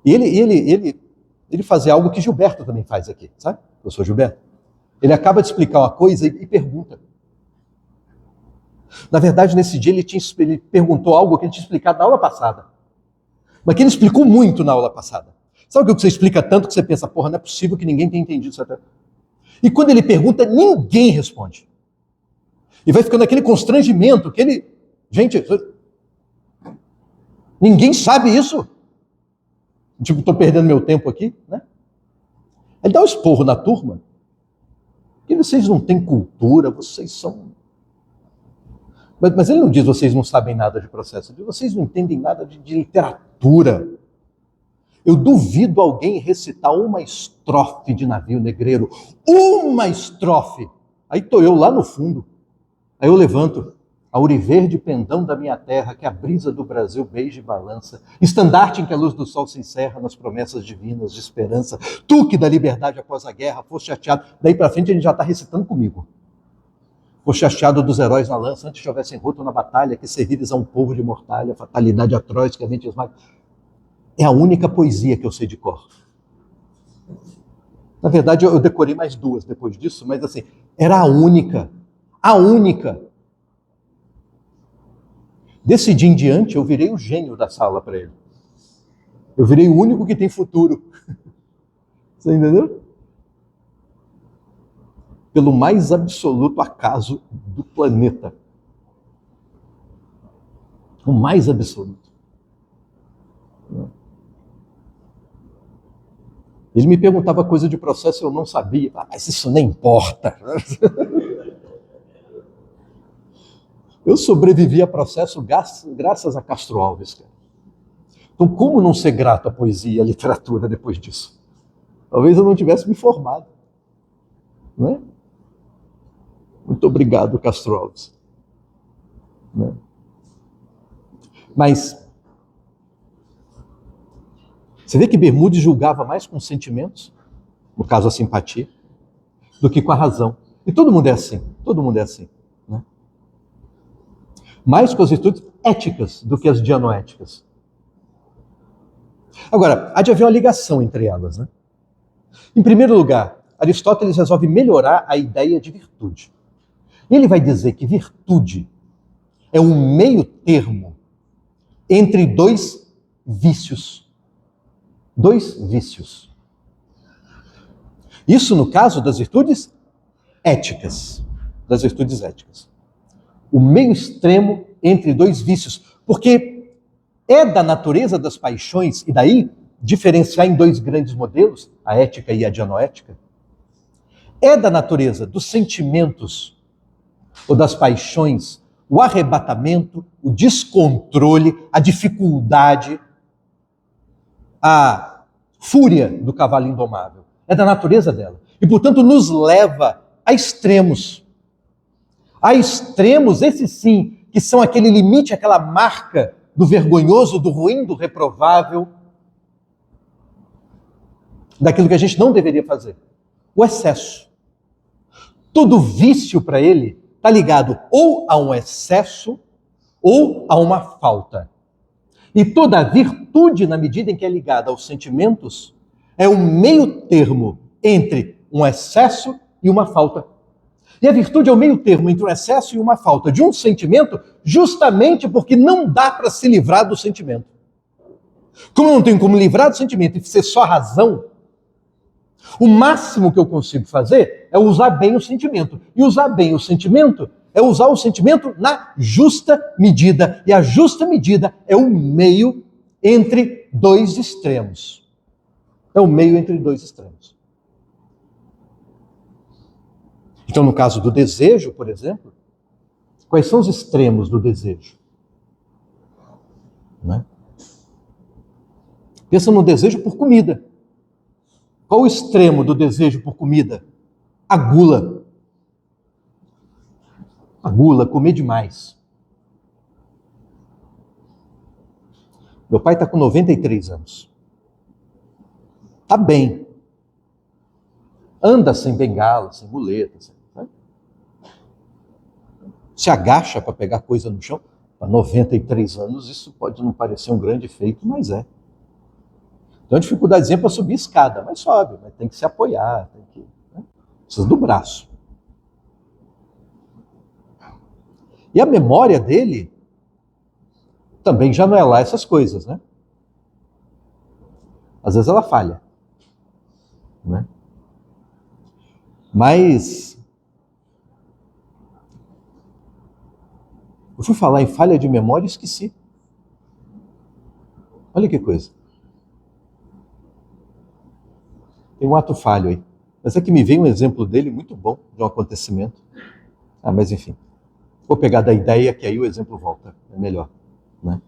e ele fazia algo que Gilberto também faz aqui, sabe? Eu sou Gilberto. Ele acaba de explicar uma coisa e pergunta. Na verdade, nesse dia ele perguntou algo que ele tinha explicado na aula passada. Mas que ele explicou muito na aula passada. Sabe o que você explica tanto que você pensa, porra, não é possível que ninguém tenha entendido isso até. E quando ele pergunta, ninguém responde. E vai ficando aquele constrangimento que ele... Gente, ninguém sabe isso. Tipo, estou perdendo meu tempo aqui, né? Ele dá um esporro na turma. Que vocês não têm cultura, vocês são... Mas ele não diz vocês não sabem nada de processo, ele diz vocês não entendem nada de literatura. Eu duvido alguém recitar uma estrofe de Navio Negreiro. Uma estrofe! Aí estou eu lá no fundo. Aí eu levanto. Auriverde pendão da minha terra, que a brisa do Brasil beija e balança. Estandarte em que a luz do sol se encerra nas promessas divinas de esperança. Tu que da liberdade após a guerra foste chateado. Daí para frente a gente já está recitando comigo. Foste chateado dos heróis na lança, antes que houvessem roto na batalha, que servires a um povo de mortalha, fatalidade atroz que a mente esmaga. É a única poesia que eu sei de cor. Na verdade, eu decorei mais duas depois disso, mas assim, era a única. A única. Desse dia em diante, eu virei o gênio da sala para ele. Eu virei o único que tem futuro. Você entendeu? Pelo mais absoluto acaso do planeta. O mais absoluto. Ele me perguntava coisa de processo e eu não sabia. Mas isso nem importa. Eu sobrevivi a processo graças a Castro Alves. Cara. Então, como não ser grato à poesia e à literatura depois disso? Talvez eu não tivesse me formado. Não é? Muito obrigado, Castro Alves. Não é? Mas, você vê que Bermudes julgava mais com sentimentos, no caso a simpatia, do que com a razão. E todo mundo é assim, todo mundo é assim. Né? Mais com as virtudes éticas do que as dianoéticas. Agora, há de haver uma ligação entre elas. Né? Em primeiro lugar, Aristóteles resolve melhorar a ideia de virtude. Ele vai dizer que virtude é um meio termo entre dois vícios. Dois vícios. Isso no caso das virtudes éticas. Das virtudes éticas. O meio extremo entre dois vícios. Porque é da natureza das paixões, e daí diferenciar em dois grandes modelos, a ética e a dianoética, é da natureza dos sentimentos ou das paixões, o arrebatamento, o descontrole, a dificuldade, a fúria do cavalo indomável. É da natureza dela. E, portanto, nos leva a extremos. A extremos, esses sim, que são aquele limite, aquela marca do vergonhoso, do ruim, do reprovável, daquilo que a gente não deveria fazer. O excesso. Todo vício para ele está ligado ou a um excesso ou a uma falta. E toda virtude, na medida em que é ligada aos sentimentos, é um meio termo entre um excesso e uma falta. E a virtude é o meio termo entre um excesso e uma falta de um sentimento, justamente porque não dá para se livrar do sentimento. Como eu não tenho como livrar do sentimento e ser só razão, o máximo que eu consigo fazer é usar bem o sentimento. E usar bem o sentimento é usar o sentimento na justa medida. E a justa medida é o meio entre dois extremos. É o meio entre dois extremos. Então, no caso do desejo, por exemplo, quais são os extremos do desejo? Não é? Pensa no desejo por comida. Qual o extremo do desejo por comida? A gula. A gula, comer demais. Meu pai está com 93 anos. Está bem. Anda sem bengala, sem muleta. Se agacha para pegar coisa no chão. Para 93 anos, isso pode não parecer um grande feito, mas é. Então a dificuldadezinha é para subir escada, mas sobe, mas tem que se apoiar, tem que, né? Precisa do braço. E a memória dele também já não é lá essas coisas, né? Às vezes ela falha, né? Mas eu fui falar em falha de memória e esqueci. Olha que coisa. Tem um ato falho aí. Mas é que me veio um exemplo dele muito bom, de um acontecimento. Mas enfim, vou pegar da ideia que aí o exemplo volta, é melhor, né?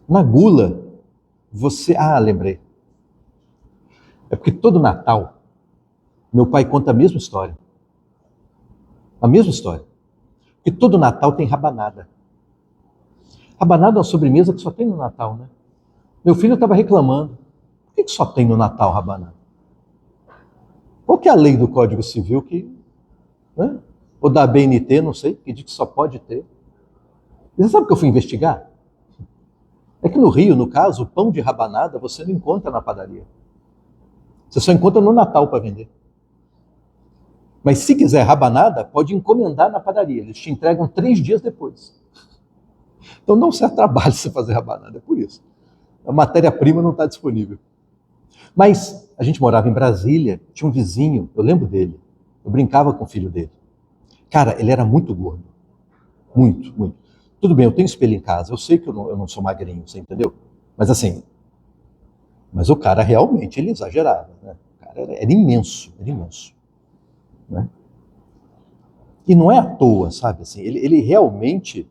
Na gula, lembrei. É porque todo Natal, meu pai conta a mesma história. A mesma história. Porque todo Natal tem rabanada. Rabanada é uma sobremesa que só tem no Natal, né? Meu filho estava reclamando. Por que só tem no Natal rabanada? Qual que é a lei do Código Civil que... Né? Ou da BNT, não sei, que diz que só pode ter. E você sabe o que eu fui investigar? É que no Rio, no caso, o pão de rabanada você não encontra na padaria. Você só encontra no Natal para vender. Mas se quiser rabanada, pode encomendar na padaria. Eles te entregam 3 dias depois. Então não serve trabalho você fazer rabanada, é por isso. A matéria-prima não está disponível. Mas a gente morava em Brasília, tinha um vizinho, eu lembro dele. Eu brincava com o filho dele. Cara, ele era muito gordo. Muito, muito. Tudo bem, eu tenho espelho em casa, eu sei que eu não sou magrinho, você entendeu? Mas assim, o cara realmente, ele exagerava, né? O cara era imenso, né? E não é à toa, sabe? Assim, ele realmente,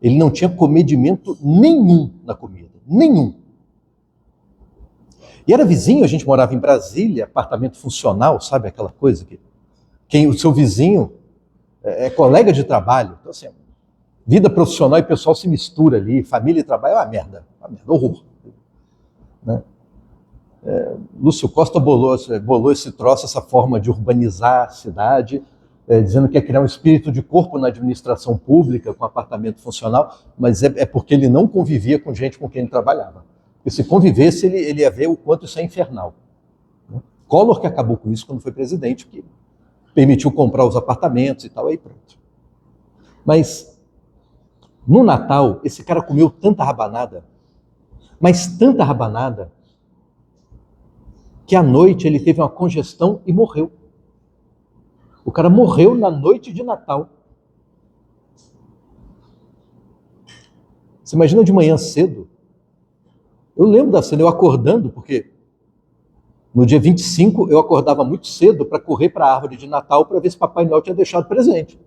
ele não tinha comedimento nenhum na comida, nenhum. E era vizinho, a gente morava em Brasília, apartamento funcional, sabe? Aquela coisa que o seu vizinho é colega de trabalho. Então assim, vida profissional e pessoal se mistura ali, família e trabalho é uma merda, horror. Né? Lúcio Costa bolou esse troço, essa forma de urbanizar a cidade, dizendo que ia criar um espírito de corpo na administração pública, com apartamento funcional, mas é porque ele não convivia com gente com quem ele trabalhava. Porque se convivesse, ele ia ver o quanto isso é infernal. Collor que acabou com isso quando foi presidente, que permitiu comprar os apartamentos e tal, aí pronto. Mas no Natal, esse cara comeu tanta rabanada, mas tanta rabanada, que à noite ele teve uma congestão e morreu. O cara morreu na noite de Natal. Você imagina de manhã cedo? Eu lembro da cena, eu acordando, porque no dia 25 eu acordava muito cedo para correr para a árvore de Natal para ver se Papai Noel tinha deixado presente.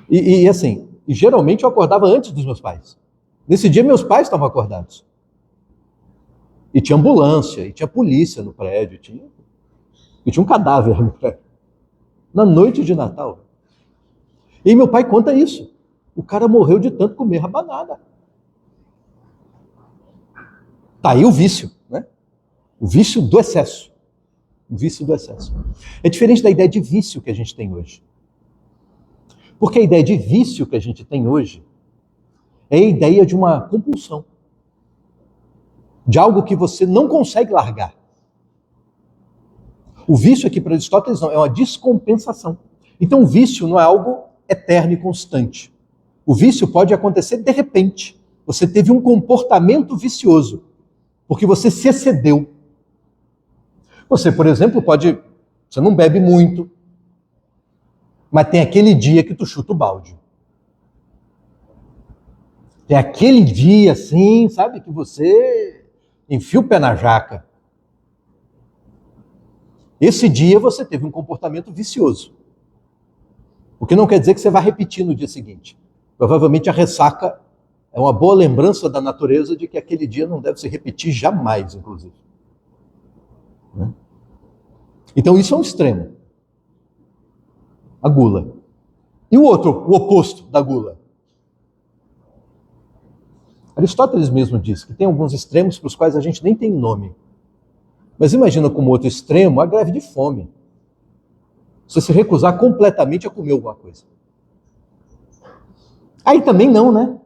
E assim, geralmente eu acordava antes dos meus pais. Nesse dia meus pais estavam acordados. E tinha ambulância, e tinha polícia no prédio, e tinha um cadáver no prédio. Na noite de Natal. E meu pai conta isso. O cara morreu de tanto comer rabanada. Tá aí o vício, né? O vício do excesso. O vício do excesso. É diferente da ideia de vício que a gente tem hoje. Porque a ideia de vício que a gente tem hoje é a ideia de uma compulsão. De algo que você não consegue largar. O vício aqui para Aristóteles não, é uma descompensação. Então o vício não é algo eterno e constante. O vício pode acontecer de repente. Você teve um comportamento vicioso, porque você se excedeu. Você, por exemplo, você não bebe muito, mas tem aquele dia que tu chuta o balde. Tem aquele dia, assim, sabe, que você enfia o pé na jaca. Esse dia você teve um comportamento vicioso. O que não quer dizer que você vai repetir no dia seguinte. Provavelmente a ressaca é uma boa lembrança da natureza de que aquele dia não deve se repetir jamais, inclusive. Então isso é um extremo. A gula. E o outro, o oposto da gula? Aristóteles mesmo diz que tem alguns extremos para os quais a gente nem tem nome. Mas imagina como outro extremo a greve de fome. Você se recusar completamente a comer alguma coisa. Aí também não, né?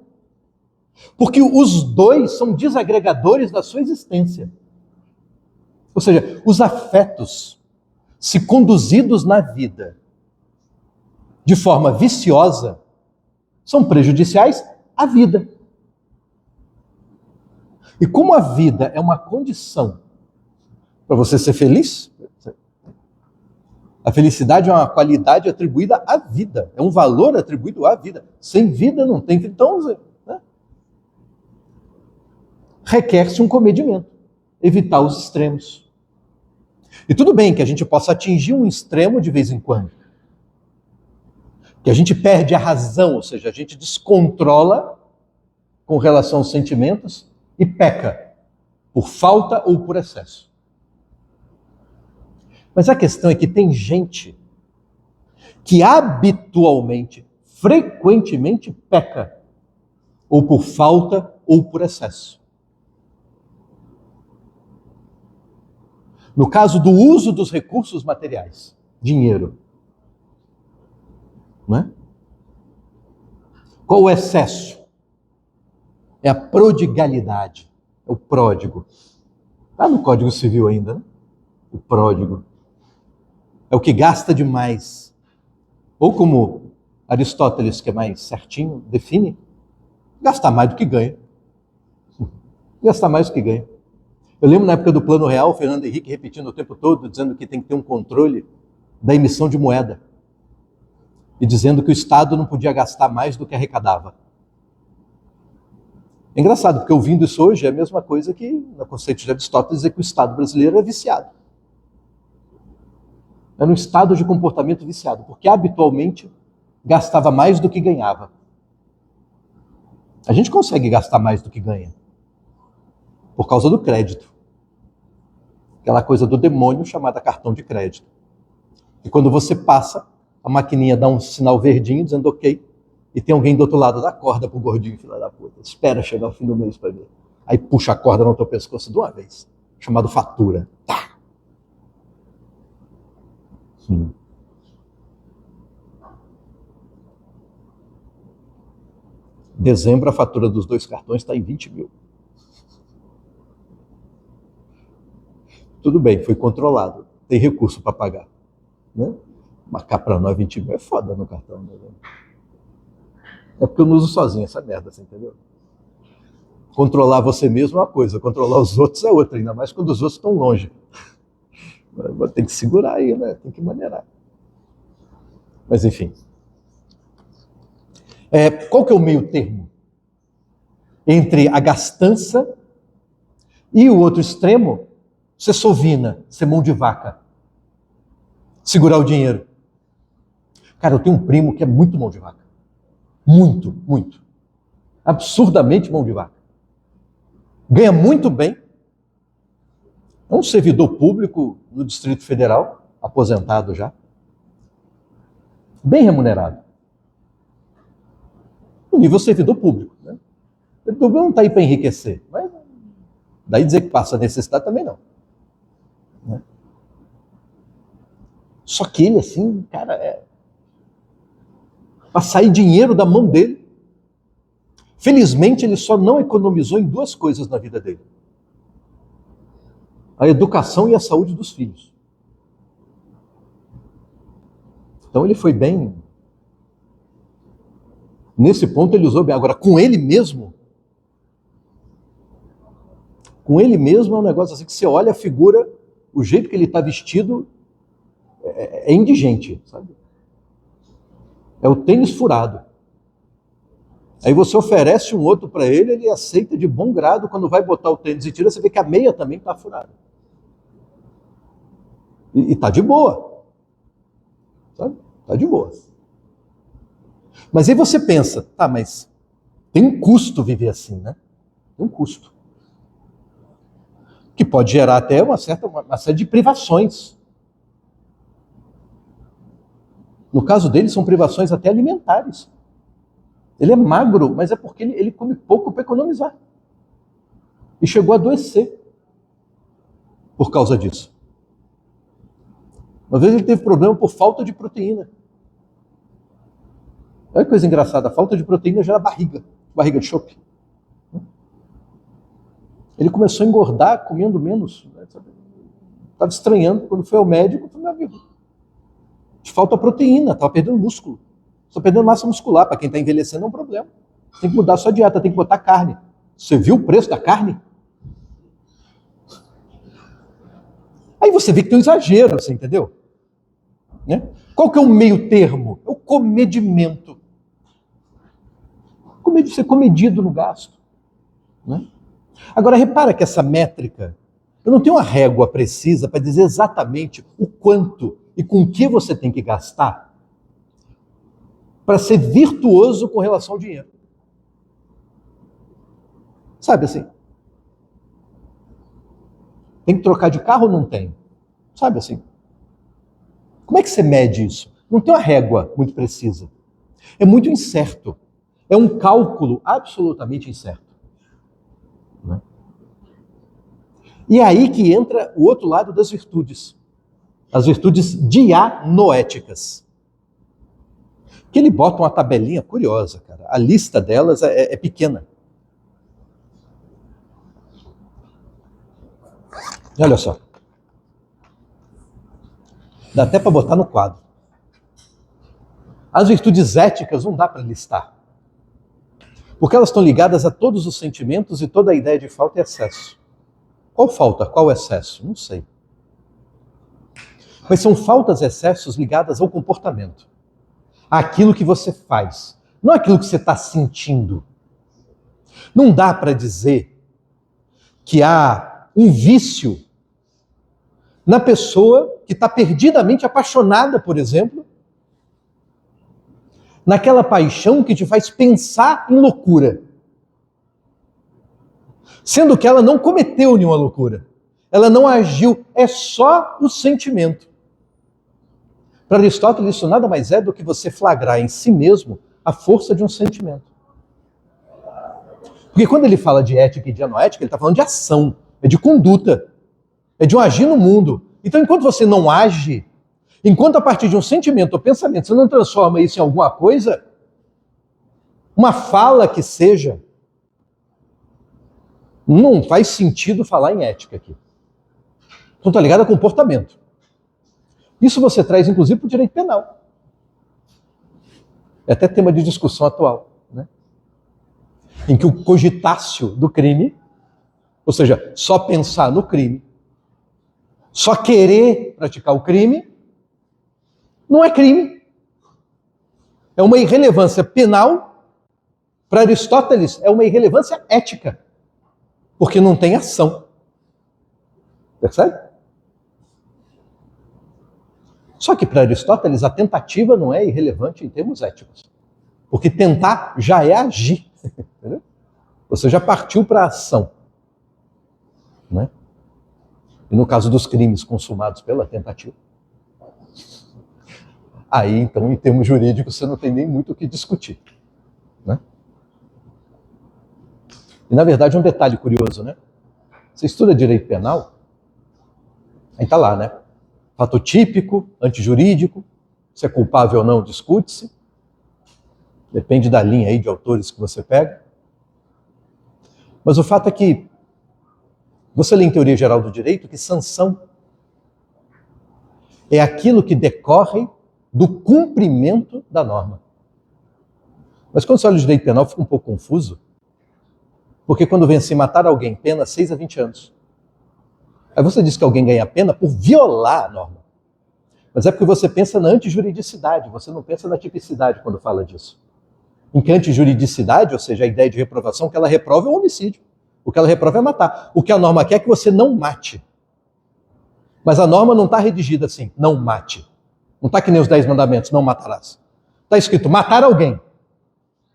Porque os dois são desagregadores da sua existência. Ou seja, os afetos, se conduzidos na vida de forma viciosa, são prejudiciais à vida. E como a vida é uma condição para você ser feliz, a felicidade é uma qualidade atribuída à vida, é um valor atribuído à vida. Sem vida não tem. Então, né? requer-se um comedimento, evitar os extremos. E tudo bem que a gente possa atingir um extremo de vez em quando, que a gente perde a razão, ou seja, a gente descontrola com relação aos sentimentos e peca por falta ou por excesso. Mas a questão é que tem gente que habitualmente, frequentemente peca, ou por falta ou por excesso. No caso do uso dos recursos materiais, dinheiro, não é? Qual o excesso? É a prodigalidade, é o pródigo. Está no Código Civil ainda, né? O pródigo. É o que gasta demais. Ou como Aristóteles, que é mais certinho, define, gastar mais do que ganha. Gastar mais do que ganha. Eu lembro na época do Plano Real, o Fernando Henrique repetindo o tempo todo, dizendo que tem que ter um controle da emissão de moeda. E dizendo que o Estado não podia gastar mais do que arrecadava. É engraçado, porque ouvindo isso hoje é a mesma coisa que no conceito de Aristóteles dizer que o Estado brasileiro é viciado. Era um estado de comportamento viciado, porque habitualmente gastava mais do que ganhava. A gente consegue gastar mais do que ganha, por causa do crédito. Aquela coisa do demônio chamada cartão de crédito. E quando você passa, a maquininha dá um sinal verdinho dizendo ok, e tem alguém do outro lado da corda pro gordinho, filho da puta. Espera chegar o fim do mês para ver. Aí puxa a corda no teu pescoço de uma vez, chamado fatura. Tá. Dezembro, a fatura dos 2 cartões está em 20 mil. Tudo bem, foi controlado. Tem recurso para pagar. Né? Marcar para nós 20 mil é foda no cartão. Né? É porque eu não uso sozinho essa merda, você entendeu? Controlar você mesmo é uma coisa, controlar os outros é outra, ainda mais quando os outros estão longe. Tem que segurar aí, né? Tem que maneirar. Mas enfim. Qual que é o meio termo entre a gastança e o outro extremo? Ser sovina, ser mão de vaca. Segurar o dinheiro. Cara, eu tenho um primo que é muito mão de vaca. Muito, muito. Absurdamente mão de vaca. Ganha muito bem. É um servidor público no Distrito Federal, aposentado já. Bem remunerado. No nível servidor público. Né? O servidor público não está aí para enriquecer. Mas daí dizer que passa necessidade também não. Né? Só que ele, assim, cara, para sair dinheiro da mão dele. Felizmente, ele só não economizou em 2 coisas na vida dele: a educação e a saúde dos filhos. Então ele foi bem. Nesse ponto ele usou bem. Agora, com ele mesmo é um negócio assim que você olha a figura, o jeito que ele está vestido é indigente, sabe? É o tênis furado. Aí você oferece um outro para ele, ele aceita de bom grado. Quando vai botar o tênis e tira, você vê que a meia também está furada. E está de boa. Sabe? Está de boa. Mas aí você pensa, tá, mas tem um custo viver assim, né? Tem um custo. Que pode gerar até uma série de privações. No caso dele, são privações até alimentares. Ele é magro, mas é porque ele come pouco para economizar. E chegou a adoecer por causa disso. Uma vez ele teve problema por falta de proteína. Olha que coisa engraçada, a falta de proteína gera barriga de chope. Ele começou a engordar comendo menos. Estava estranhando, quando foi ao médico, falei, meu amigo, te falta proteína, estava perdendo músculo. Estou perdendo massa muscular, para quem está envelhecendo é um problema. Tem que mudar a sua dieta, tem que botar carne. Você viu o preço da carne? Aí você vê que tem um exagero, você entendeu? Né? Qual que é o meio termo? É o comedimento. Ser comedido no gasto. Né? Agora, repara que essa métrica, eu não tenho uma régua precisa para dizer exatamente o quanto e com que você tem que gastar para ser virtuoso com relação ao dinheiro. Sabe assim? Tem que trocar de carro ou não tem? Sabe assim? Como é que você mede isso? Não tem uma régua muito precisa. É muito incerto. É um cálculo absolutamente incerto. Né? E é aí que entra o outro lado das virtudes. As virtudes dianoéticas. Que ele bota uma tabelinha curiosa, cara. A lista delas é pequena. Olha só. Dá até para botar no quadro. As virtudes éticas não dá para listar. Porque elas estão ligadas a todos os sentimentos e toda a ideia de falta e excesso. Qual falta? Qual excesso? Não sei. Mas são faltas e excessos ligadas ao comportamento. Àquilo que você faz. Não aquilo que você está sentindo. Não dá para dizer que há um vício na pessoa que está perdidamente apaixonada, por exemplo, naquela paixão que te faz pensar em loucura. Sendo que ela não cometeu nenhuma loucura. Ela não agiu, é só o sentimento. Para Aristóteles, isso nada mais é do que você flagrar em si mesmo a força de um sentimento. Porque quando ele fala de ética e de anoética, ele está falando de ação, é de conduta, é de um agir no mundo. Então, enquanto você não age, enquanto a partir de um sentimento ou pensamento você não transforma isso em alguma coisa, uma fala que seja, não faz sentido falar em ética aqui. Então está ligado a comportamento. Isso você traz, inclusive, para o direito penal. É até tema de discussão atual, né? Em que o cogitácio do crime, ou seja, só pensar no crime, só querer praticar o crime, não é crime. É uma irrelevância penal. Para Aristóteles, é uma irrelevância ética, porque não tem ação. Percebe? Só que para Aristóteles a tentativa não é irrelevante em termos éticos, porque tentar já é agir. Entendeu? Você já partiu para a ação. Né? E no caso dos crimes consumados pela tentativa, aí então em termos jurídicos você não tem nem muito o que discutir. Né? E na verdade um detalhe curioso, né? Você estuda direito penal, aí está lá, né? Fato típico, antijurídico, se é culpável ou não, discute-se. Depende da linha aí de autores que você pega. Mas o fato é que você lê em Teoria Geral do Direito que sanção é aquilo que decorre do cumprimento da norma. Mas quando você olha o direito penal, fica um pouco confuso, porque quando vem assim, matar alguém, pena 6 a 20 anos. Aí você diz que alguém ganha pena por violar a norma. Mas é porque você pensa na antijuridicidade, você não pensa na tipicidade quando fala disso. Em que a antijuridicidade, ou seja, a ideia de reprovação, que ela reprova é o homicídio. O que ela reprova é matar. O que a norma quer é que você não mate. Mas a norma não está redigida assim, não mate. Não está que nem os 10 mandamentos, não matarás. Está escrito, matar alguém.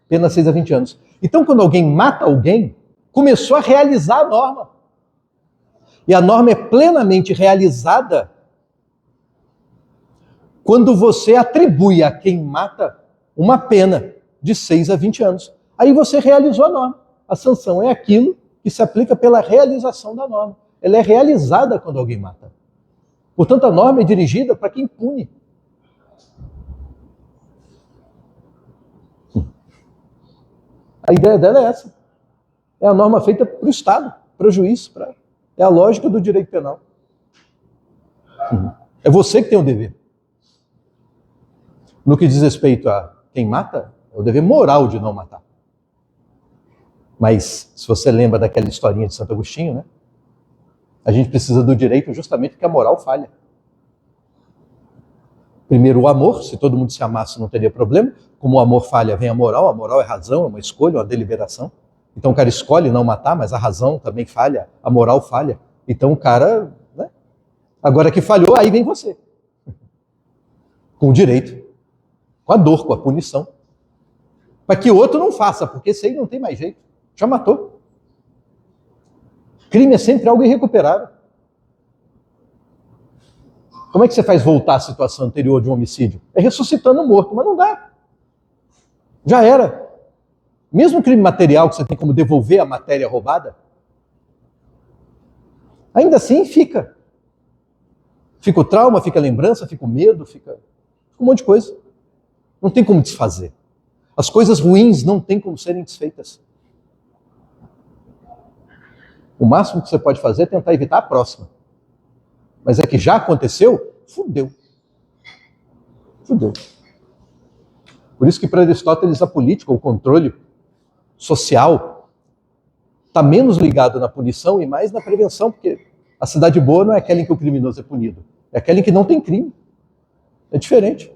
Pena 6 a 20 anos. Então, quando alguém mata alguém, começou a realizar a norma. E a norma é plenamente realizada quando você atribui a quem mata uma pena de 6 a 20 anos. Aí você realizou a norma. A sanção é aquilo que se aplica pela realização da norma. Ela é realizada quando alguém mata. Portanto, a norma é dirigida para quem pune. A ideia dela é essa. É a norma feita para o Estado, para o juiz, é a lógica do direito penal. É você que tem o dever. No que diz respeito a quem mata, é o dever moral de não matar. Mas, se você lembra daquela historinha de Santo Agostinho, né? A gente precisa do direito justamente porque a moral falha. Primeiro o amor, se todo mundo se amasse não teria problema. Como o amor falha, vem a moral é razão, é uma escolha, uma deliberação. Então o cara escolhe não matar, mas a razão também falha, a moral falha. Então o cara, né? Agora que falhou, aí vem você. Com o direito, com a dor, com a punição. Para que o outro não faça, porque esse aí não tem mais jeito. Já matou. Crime é sempre algo irrecuperável. Como é que você faz voltar à situação anterior de um homicídio? É ressuscitando o morto, mas não dá. Já era. Mesmo crime material que você tem como devolver a matéria roubada, ainda assim fica. Fica o trauma, fica a lembrança, fica o medo, fica um monte de coisa. Não tem como desfazer. As coisas ruins não tem como serem desfeitas. O máximo que você pode fazer é tentar evitar a próxima. Mas é que já aconteceu, fudeu. Fudeu. Por isso que para Aristóteles a política, o controle social, está menos ligado na punição e mais na prevenção, porque a cidade boa não é aquela em que o criminoso é punido, é aquela em que não tem crime. É diferente.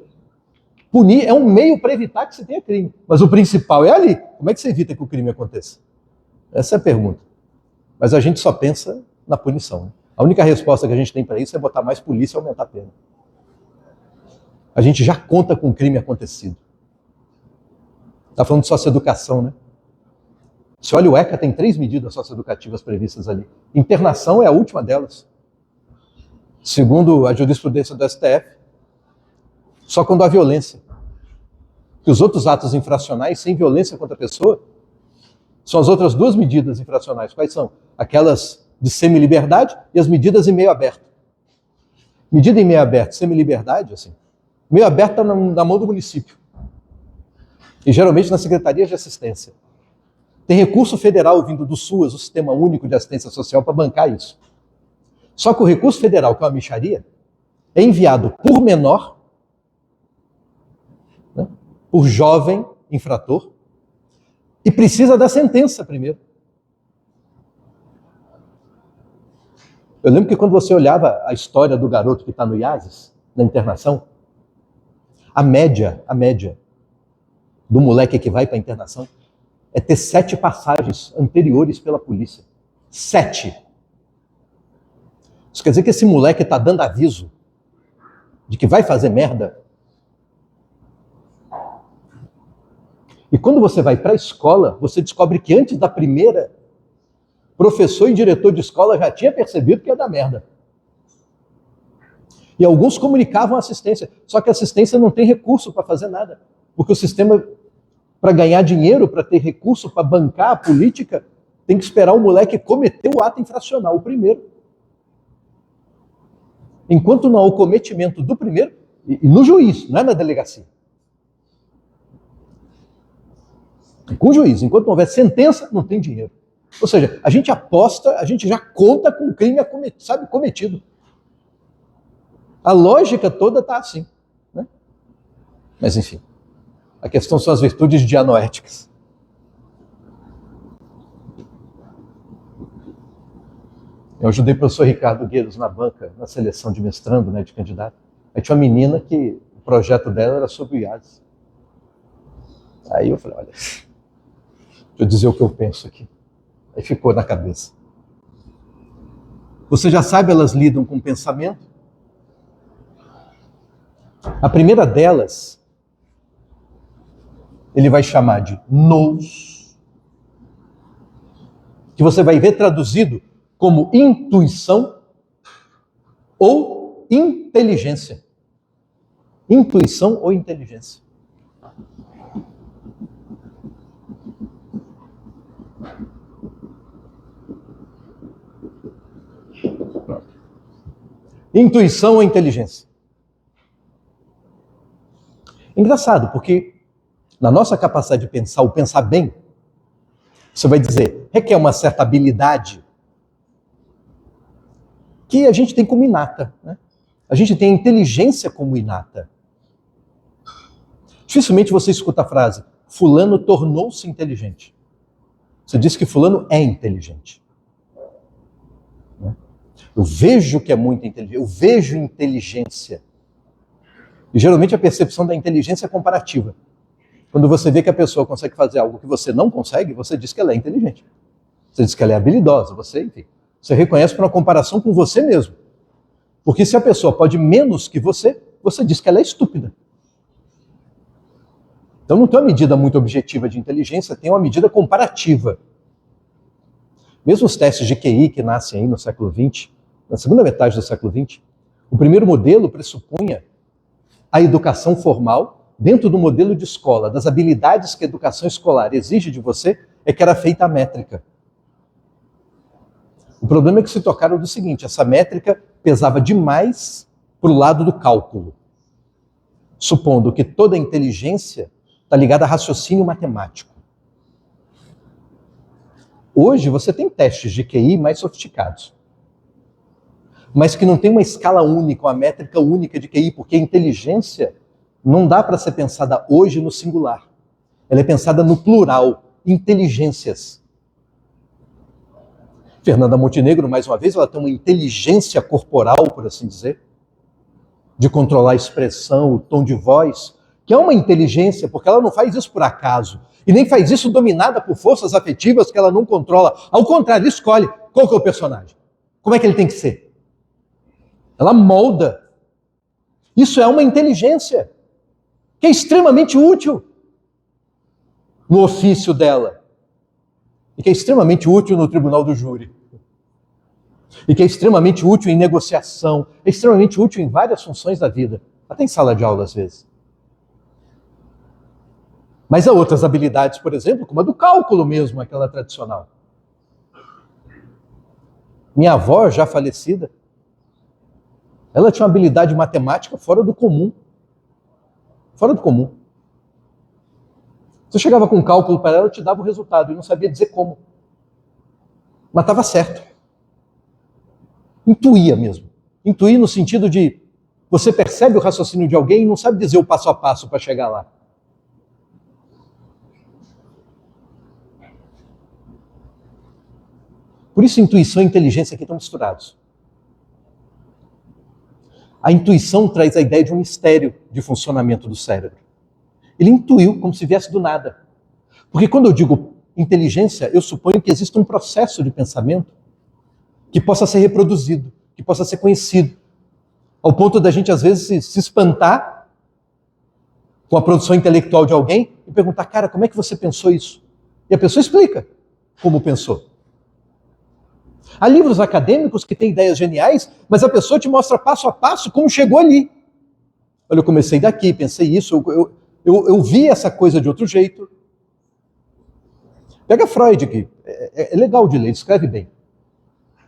Punir é um meio para evitar que se tenha crime, mas o principal é ali. Como é que você evita que o crime aconteça? Essa é a pergunta. Mas a gente só pensa na punição. A única resposta que a gente tem para isso é botar mais polícia e aumentar a pena. A gente já conta com o crime acontecido. Está falando de socioeducação, né? Se olha o ECA, tem 3 medidas socioeducativas previstas ali. Internação é a última delas. Segundo a jurisprudência do STF, só quando há violência. Que os outros atos infracionais sem violência contra a pessoa são as outras 2 medidas infracionais. Quais são? Aquelas de semi-liberdade e as medidas em meio aberto. Medida em meio aberto, semi-liberdade, assim. Meio aberto está na mão do município. E geralmente na Secretaria de Assistência. Tem recurso federal vindo do SUAS, o Sistema Único de Assistência Social, para bancar isso. Só que o recurso federal, que é uma mixaria, é enviado por menor, né, por jovem infrator, e precisa da sentença primeiro. Eu lembro que quando você olhava a história do garoto que está no IASES, na internação, a média do moleque que vai para a internação é ter 7 passagens anteriores pela polícia. 7. Isso quer dizer que esse moleque está dando aviso de que vai fazer merda. E quando você vai para a escola, você descobre que antes da primeira, professor e diretor de escola já tinha percebido que ia dar merda. E alguns comunicavam a assistência, só que a assistência não tem recurso para fazer nada. Porque o sistema, para ganhar dinheiro, para ter recurso, para bancar a política, tem que esperar o moleque cometer o ato infracional, o primeiro. Enquanto não há o cometimento do primeiro, e no juiz, não é na delegacia. Com o juiz, enquanto não houver sentença, não tem dinheiro. Ou seja, a gente aposta, a gente já conta com o crime cometido. A lógica toda está assim. Né? Mas enfim, a questão são as virtudes dianoéticas. Eu ajudei o professor Ricardo Gueiros na banca, na seleção de mestrando, né, de candidato. Aí tinha uma menina que o projeto dela era sobre o IASES. Aí eu falei, olha, deixa eu dizer o que eu penso aqui. Aí ficou na cabeça. Você já sabe, elas lidam com pensamento. A primeira delas, ele vai chamar de nous, que você vai ver traduzido como intuição ou inteligência. Intuição ou inteligência. Intuição ou inteligência. Engraçado, porque na nossa capacidade de pensar, o pensar bem, você vai dizer, requer uma certa habilidade que a gente tem como inata. Né? A gente tem a inteligência como inata. Dificilmente você escuta a frase, fulano tornou-se inteligente. Você diz que fulano é inteligente. Eu vejo que é muito inteligente, eu vejo inteligência. E geralmente a percepção da inteligência é comparativa. Quando você vê que a pessoa consegue fazer algo que você não consegue, você diz que ela é inteligente. Você diz que ela é habilidosa, enfim, você reconhece por uma comparação com você mesmo. Porque se a pessoa pode menos que você diz que ela é estúpida. Então não tem uma medida muito objetiva de inteligência, tem uma medida comparativa. Mesmo os testes de QI que nascem aí no século XX, na segunda metade do século XX, o primeiro modelo pressupunha a educação formal dentro do modelo de escola, das habilidades que a educação escolar exige de você, é que era feita a métrica. O problema é que se tocaram do seguinte, essa métrica pesava demais para o lado do cálculo, supondo que toda a inteligência está ligada a raciocínio matemático. Hoje você tem testes de QI mais sofisticados, mas que não tem uma escala única, uma métrica única de QI, porque a inteligência não dá para ser pensada hoje no singular. Ela é pensada no plural, inteligências. Fernanda Montenegro, mais uma vez, ela tem uma inteligência corporal, por assim dizer, de controlar a expressão, o tom de voz, que é uma inteligência, porque ela não faz isso por acaso, e nem faz isso dominada por forças afetivas que ela não controla. Ao contrário, escolhe qual que é o personagem, como é que ele tem que ser. Ela molda. Isso é uma inteligência que é extremamente útil no ofício dela, e que é extremamente útil no tribunal do júri, e que é extremamente útil em negociação, é extremamente útil em várias funções da vida, até em sala de aula às vezes. Mas há outras habilidades, por exemplo, como a do cálculo mesmo, aquela tradicional. Minha avó, já falecida, ela tinha uma habilidade matemática fora do comum. Fora do comum. Você chegava com um cálculo para ela, te dava o resultado e não sabia dizer como. Mas estava certo. Intuía mesmo. Intuir no sentido de você percebe o raciocínio de alguém e não sabe dizer o passo a passo para chegar lá. Por isso intuição e inteligência aqui estão misturados. A intuição traz a ideia de um mistério de funcionamento do cérebro. Ele intuiu como se viesse do nada. Porque quando eu digo inteligência, eu suponho que existe um processo de pensamento que possa ser reproduzido, que possa ser conhecido, ao ponto da gente às vezes se espantar com a produção intelectual de alguém e perguntar, cara, como é que você pensou isso? E a pessoa explica como pensou. Há livros acadêmicos que têm ideias geniais, mas a pessoa te mostra passo a passo como chegou ali. Olha, eu comecei daqui, pensei isso, eu vi essa coisa de outro jeito. Pega Freud, que é legal de ler, ele escreve bem.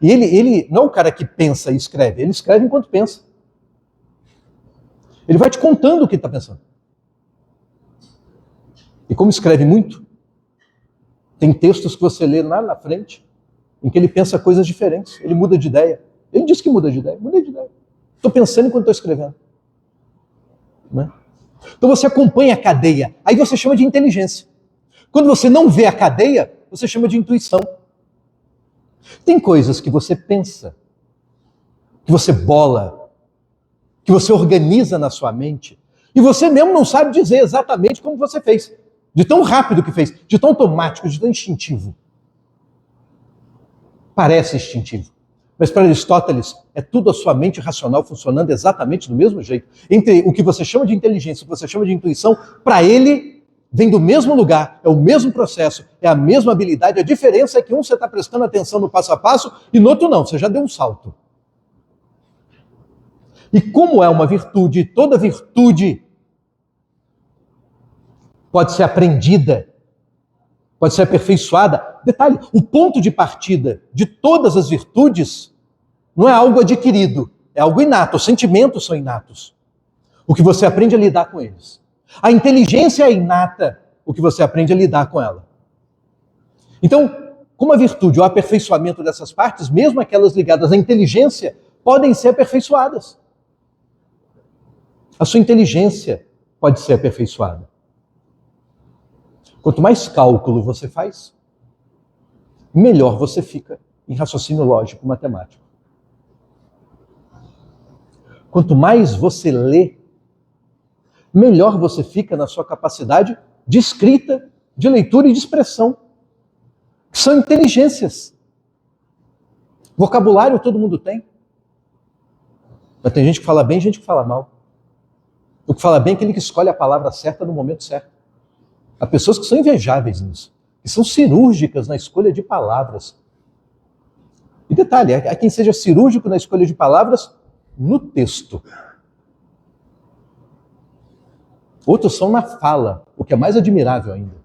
E ele não é o cara que pensa e escreve, ele escreve enquanto pensa. Ele vai te contando o que ele está pensando. E como escreve muito, tem textos que você lê lá na frente, em que ele pensa coisas diferentes, ele muda de ideia. Ele diz que muda de ideia, mudei de ideia. Estou pensando enquanto estou escrevendo. Né? Então você acompanha a cadeia, aí você chama de inteligência. Quando você não vê a cadeia, você chama de intuição. Tem coisas que você pensa, que você bola, que você organiza na sua mente, e você mesmo não sabe dizer exatamente como você fez, de tão rápido que fez, de tão automático, de tão instintivo. Parece instintivo. Mas para Aristóteles, é tudo a sua mente racional funcionando exatamente do mesmo jeito. Entre o que você chama de inteligência e o que você chama de intuição, para ele, vem do mesmo lugar, é o mesmo processo, é a mesma habilidade. A diferença é que um você está prestando atenção no passo a passo e no outro não, você já deu um salto. E como é uma virtude, toda virtude pode ser aprendida, pode ser aperfeiçoada. Detalhe, o ponto de partida de todas as virtudes não é algo adquirido, é algo inato, os sentimentos são inatos. O que você aprende a lidar com eles. A inteligência é inata, o que você aprende a lidar com ela. Então, como a virtude, o aperfeiçoamento dessas partes, mesmo aquelas ligadas à inteligência, podem ser aperfeiçoadas. A sua inteligência pode ser aperfeiçoada. Quanto mais cálculo você faz, melhor você fica em raciocínio lógico matemático. Quanto mais você lê, melhor você fica na sua capacidade de escrita, de leitura e de expressão, que são inteligências. Vocabulário todo mundo tem. Mas tem gente que fala bem e gente que fala mal. O que fala bem é aquele que escolhe a palavra certa no momento certo. Há pessoas que são invejáveis nisso, que são cirúrgicas na escolha de palavras. E detalhe, há quem seja cirúrgico na escolha de palavras no texto. Outros são na fala, o que é mais admirável ainda.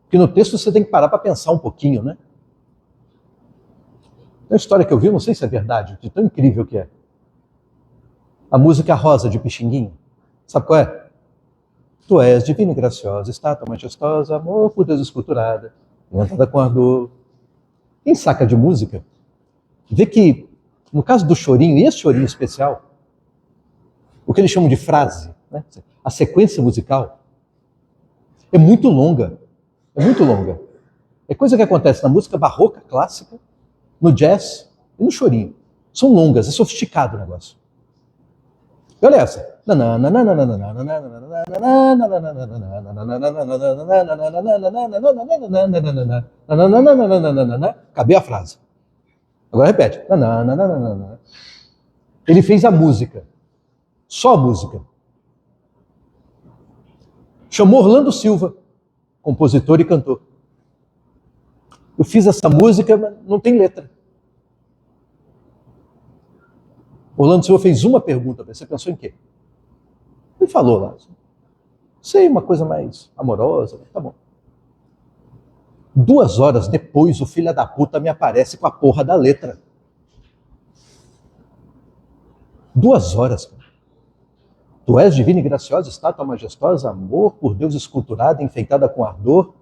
Porque no texto você tem que parar para pensar um pouquinho, né? Tem uma história que eu vi, não sei se é verdade, de tão incrível que é. A música Rosa, de Pixinguinha. Sabe qual é? Tu és divina e graciosa, estátua majestosa, amor por Deus esculturada, inventada com ardor. Quem saca de música, vê que, no caso do chorinho, e esse chorinho especial, o que eles chamam de frase, né? A sequência musical, é muito longa. É muito longa. É coisa que acontece na música barroca, clássica, no jazz e no chorinho. São longas, é sofisticado o negócio. E olha essa. Acabei a frase. Agora repete. Ele fez a música. Só a música. Chamou Orlando Silva, compositor e cantor. Eu fiz essa música, mas não tem letra. Orlando Silva fez uma pergunta, você pensou em quê? Ele falou lá, sei, uma coisa mais amorosa, tá bom. 2 horas depois, o filho da puta me aparece com a porra da letra. 2 horas, cara. Tu és divina e graciosa, estátua majestosa, amor por Deus esculturada, enfeitada com ardor,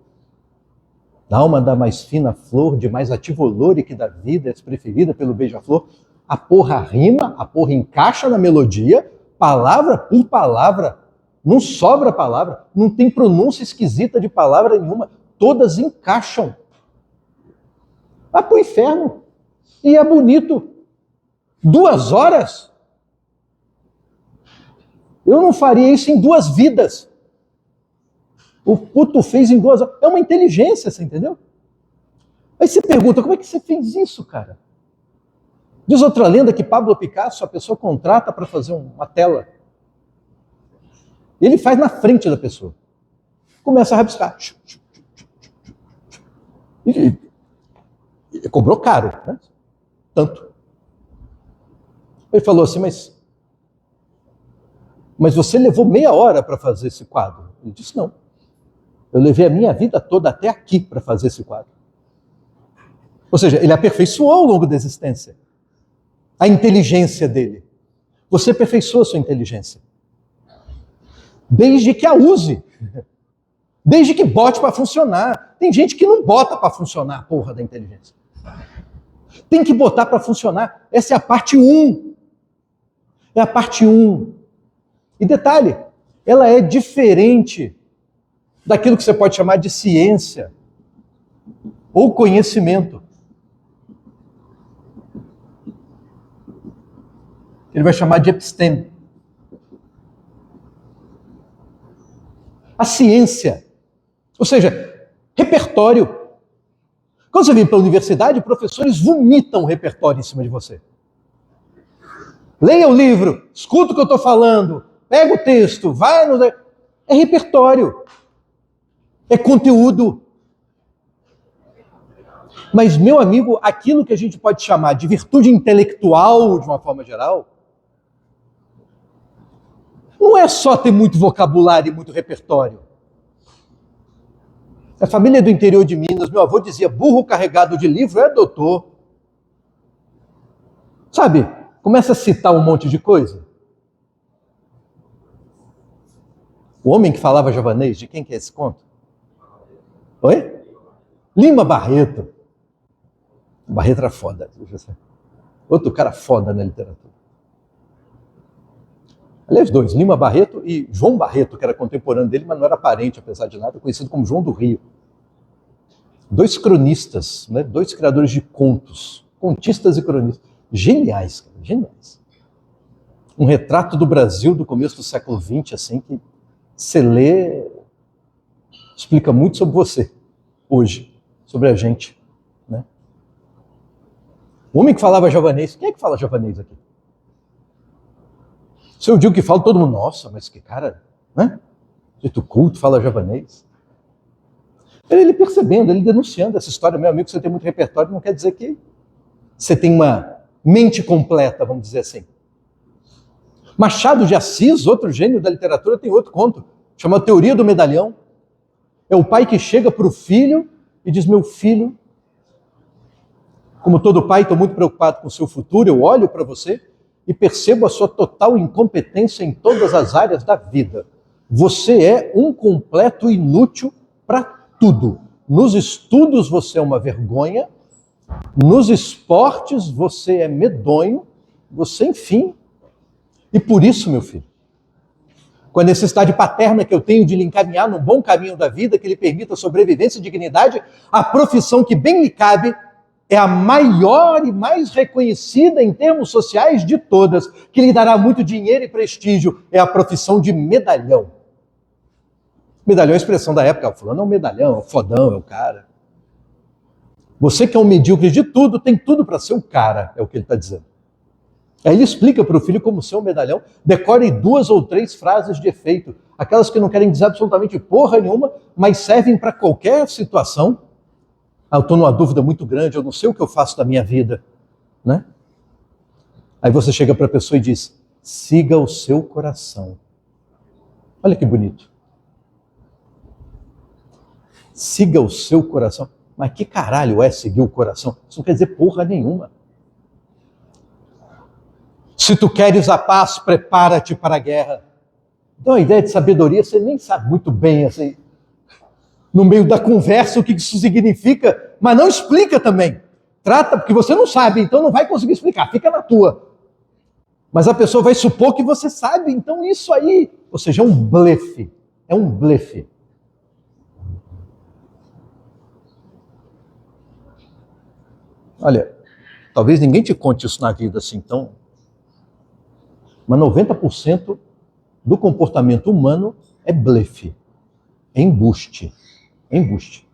na alma da mais fina flor, de mais ativo olor e que da vida és preferida pelo beija-flor. A porra rima, a porra encaixa na melodia, palavra por palavra, não sobra palavra, não tem pronúncia esquisita de palavra nenhuma, todas encaixam. Vai pro inferno. E é bonito. 2 horas? Eu não faria isso em 2 vidas. O puto fez em 2 horas. É uma inteligência, você entendeu? Aí você pergunta, como é que você fez isso, cara? Diz outra lenda que Pablo Picasso, a pessoa contrata para fazer uma tela. Ele faz na frente da pessoa. Começa a rabiscar. E cobrou caro, né? Tanto. Ele falou assim, mas você levou meia hora para fazer esse quadro? Ele disse, não. Eu levei a minha vida toda até aqui para fazer esse quadro. Ou seja, ele aperfeiçoou ao longo da existência a inteligência dele. Você aperfeiçoa a sua inteligência. Desde que a use. Desde que bote para funcionar. Tem gente que não bota para funcionar a porra da inteligência. Tem que botar para funcionar. Essa é a parte 1. É a parte 1. E detalhe, ela é diferente daquilo que você pode chamar de ciência ou conhecimento. Ele vai chamar de episteme. A ciência, ou seja, repertório. Quando você vem para a universidade, professores vomitam o repertório em cima de você. Leia o livro, escuta o que eu estou falando, pega o texto, vai no... É repertório. É conteúdo. Mas, meu amigo, aquilo que a gente pode chamar de virtude intelectual, de uma forma geral, não é só ter muito vocabulário e muito repertório. A família do interior de Minas, meu avô dizia, burro carregado de livro é doutor. Sabe, começa a citar um monte de coisa. O homem que falava javanês, de quem que é esse conto? Oi? Lima Barreto. Barreto era foda. Outro cara foda na literatura. Aliás, 2, Lima Barreto e João Barreto, que era contemporâneo dele, mas não era parente, apesar de nada, conhecido como João do Rio. 2 cronistas, né? 2 criadores de contos, contistas e cronistas. Geniais, cara, geniais. Um retrato do Brasil do começo do século XX, assim, que você lê, Explica muito sobre você, hoje, sobre a gente. Né? O homem que falava javanês, quem é que fala javanês aqui? Se eu digo que falo, todo mundo, nossa, mas que cara, né? Jeito culto, fala javanês. Ele percebendo, ele denunciando essa história, meu amigo, você tem muito repertório, não quer dizer que você tem uma mente completa, vamos dizer assim. Machado de Assis, outro gênio da literatura, tem outro conto, chamado Teoria do Medalhão. É o pai que chega para o filho e diz, meu filho, como todo pai, estou muito preocupado com o seu futuro, eu olho para você e percebo a sua total incompetência em todas as áreas da vida. Você é um completo inútil para tudo. Nos estudos você é uma vergonha, nos esportes você é medonho, você, enfim. E por isso, meu filho, com a necessidade paterna que eu tenho de lhe encaminhar num bom caminho da vida, que lhe permita sobrevivência e dignidade, a profissão que bem lhe cabe é a maior e mais reconhecida em termos sociais de todas, que lhe dará muito dinheiro e prestígio, é a profissão de medalhão. Medalhão é a expressão da época, fulano é um medalhão, é um fodão, é o cara. Você que é um medíocre de tudo, tem tudo para ser o cara, é o que ele está dizendo. Aí ele explica para o filho como ser um medalhão, decore 2 ou 3 frases de efeito, aquelas que não querem dizer absolutamente porra nenhuma, mas servem para qualquer situação. Ah, eu estou numa dúvida muito grande, eu não sei o que eu faço da minha vida. Né? Aí você chega para a pessoa e diz, siga o seu coração. Olha que bonito. Siga o seu coração. Mas que caralho é seguir o coração? Isso não quer dizer porra nenhuma. Se tu queres a paz, prepara-te para a guerra. Então a ideia de sabedoria, você nem sabe muito bem, assim, no meio da conversa, o que isso significa, mas não explica também. Trata, porque você não sabe, então não vai conseguir explicar, fica na tua. Mas a pessoa vai supor que você sabe, então isso aí, ou seja, é um blefe. É um blefe. Olha, talvez ninguém te conte isso na vida assim, então. Mas 90% do comportamento humano é blefe, é embuste. É embuste.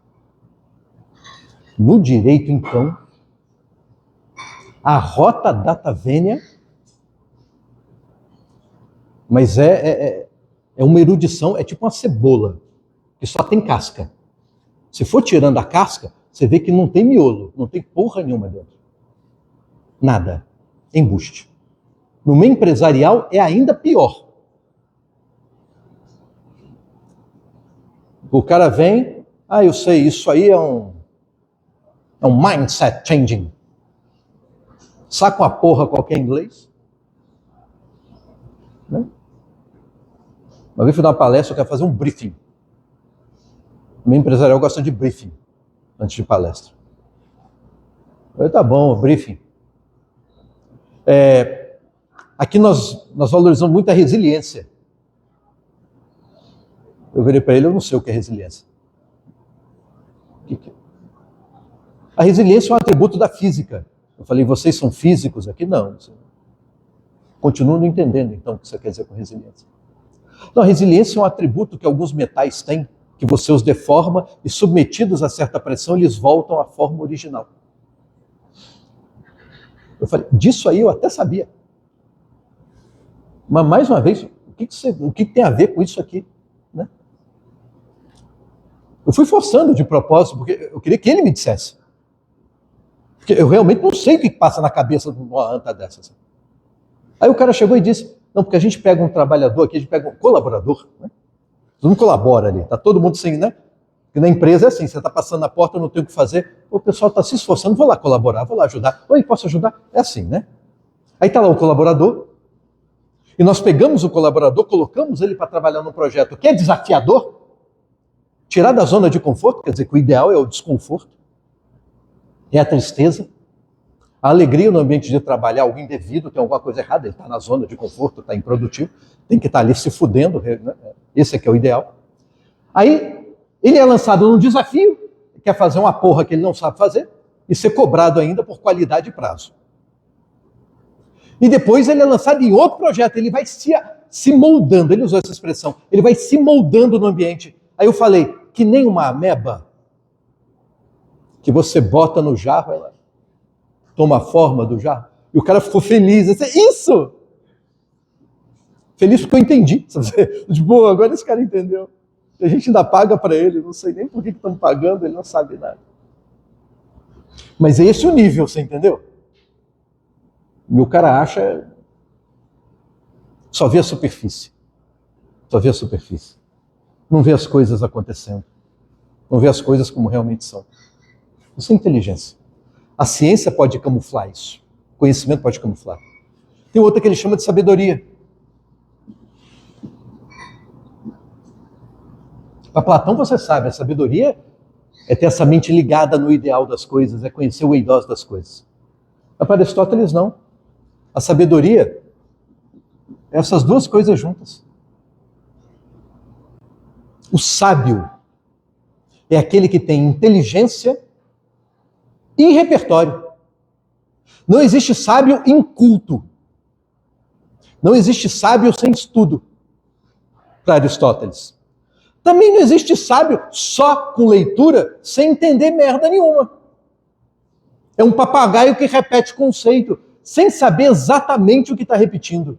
No direito, então, a rota data vênia, mas é uma erudição, é tipo uma cebola, que só tem casca. Se for tirando a casca, você vê que não tem miolo, não tem porra nenhuma dentro. Nada. Embuste. No meio empresarial é ainda pior. O cara vem, eu sei, isso aí é um mindset changing. Saca uma porra qualquer em inglês. Né? Uma vez fui dar uma palestra, eu quero fazer um briefing. O meio empresarial gosta de briefing antes de palestra. Eu falei, tá bom, briefing. Aqui nós valorizamos muito a resiliência. Eu virei para ele, eu não sei o que é resiliência. O que é? A resiliência é um atributo da física. Eu falei, vocês são físicos aqui? Não. Continuo não entendendo, então, o que você quer dizer com resiliência. Não, a resiliência é um atributo que alguns metais têm, que você os deforma e, submetidos a certa pressão, eles voltam à forma original. Eu falei, disso aí eu até sabia. Mas, mais uma vez, o que tem a ver com isso aqui? Né? Eu fui forçando de propósito, porque eu queria que ele me dissesse. Porque eu realmente não sei o que passa na cabeça de uma anta dessas. Aí o cara chegou e disse, não, porque a gente pega um trabalhador aqui, a gente pega um colaborador, né? Todo mundo colabora ali, está todo mundo sem, né? Porque na empresa é assim, você está passando na porta, eu não tenho o que fazer, o pessoal está se esforçando, vou lá colaborar, vou lá ajudar. Oi, posso ajudar? É assim, né? Aí está lá o colaborador, e nós pegamos o colaborador, colocamos ele para trabalhar num projeto que é desafiador, tirar da zona de conforto, quer dizer que o ideal é o desconforto, é a tristeza, a alegria no ambiente de trabalhar, algo indevido, tem alguma coisa errada, ele está na zona de conforto, está improdutivo, tem que estar ali se fudendo, né? Esse é que é o ideal. Aí ele é lançado num desafio, quer fazer uma porra que ele não sabe fazer, e ser cobrado ainda por qualidade e prazo. E depois ele é lançado em outro projeto, ele vai se moldando, ele usou essa expressão, ele vai se moldando no ambiente. Aí eu falei, que nem uma ameba, que você bota no jarro, ela toma a forma do jarro, e o cara ficou feliz. Isso! Feliz porque eu entendi. Tipo, agora esse cara entendeu. A gente ainda paga para ele, não sei nem por que estamos pagando, ele não sabe nada. Mas é esse o nível, você entendeu? E o cara acha... Só vê a superfície. Só vê a superfície. Não vê as coisas acontecendo. Não vê as coisas como realmente são. Isso é inteligência. A ciência pode camuflar isso. O conhecimento pode camuflar. Tem outra que ele chama de sabedoria. Para Platão, você sabe, a sabedoria é ter essa mente ligada no ideal das coisas, é conhecer o eidós das coisas. Mas para Aristóteles, não. A sabedoria é essas duas coisas juntas. O sábio é aquele que tem inteligência e repertório. Não existe sábio inculto. Não existe sábio sem estudo, para Aristóteles. Também não existe sábio só com leitura, sem entender merda nenhuma. É um papagaio que repete conceito, sem saber exatamente o que está repetindo.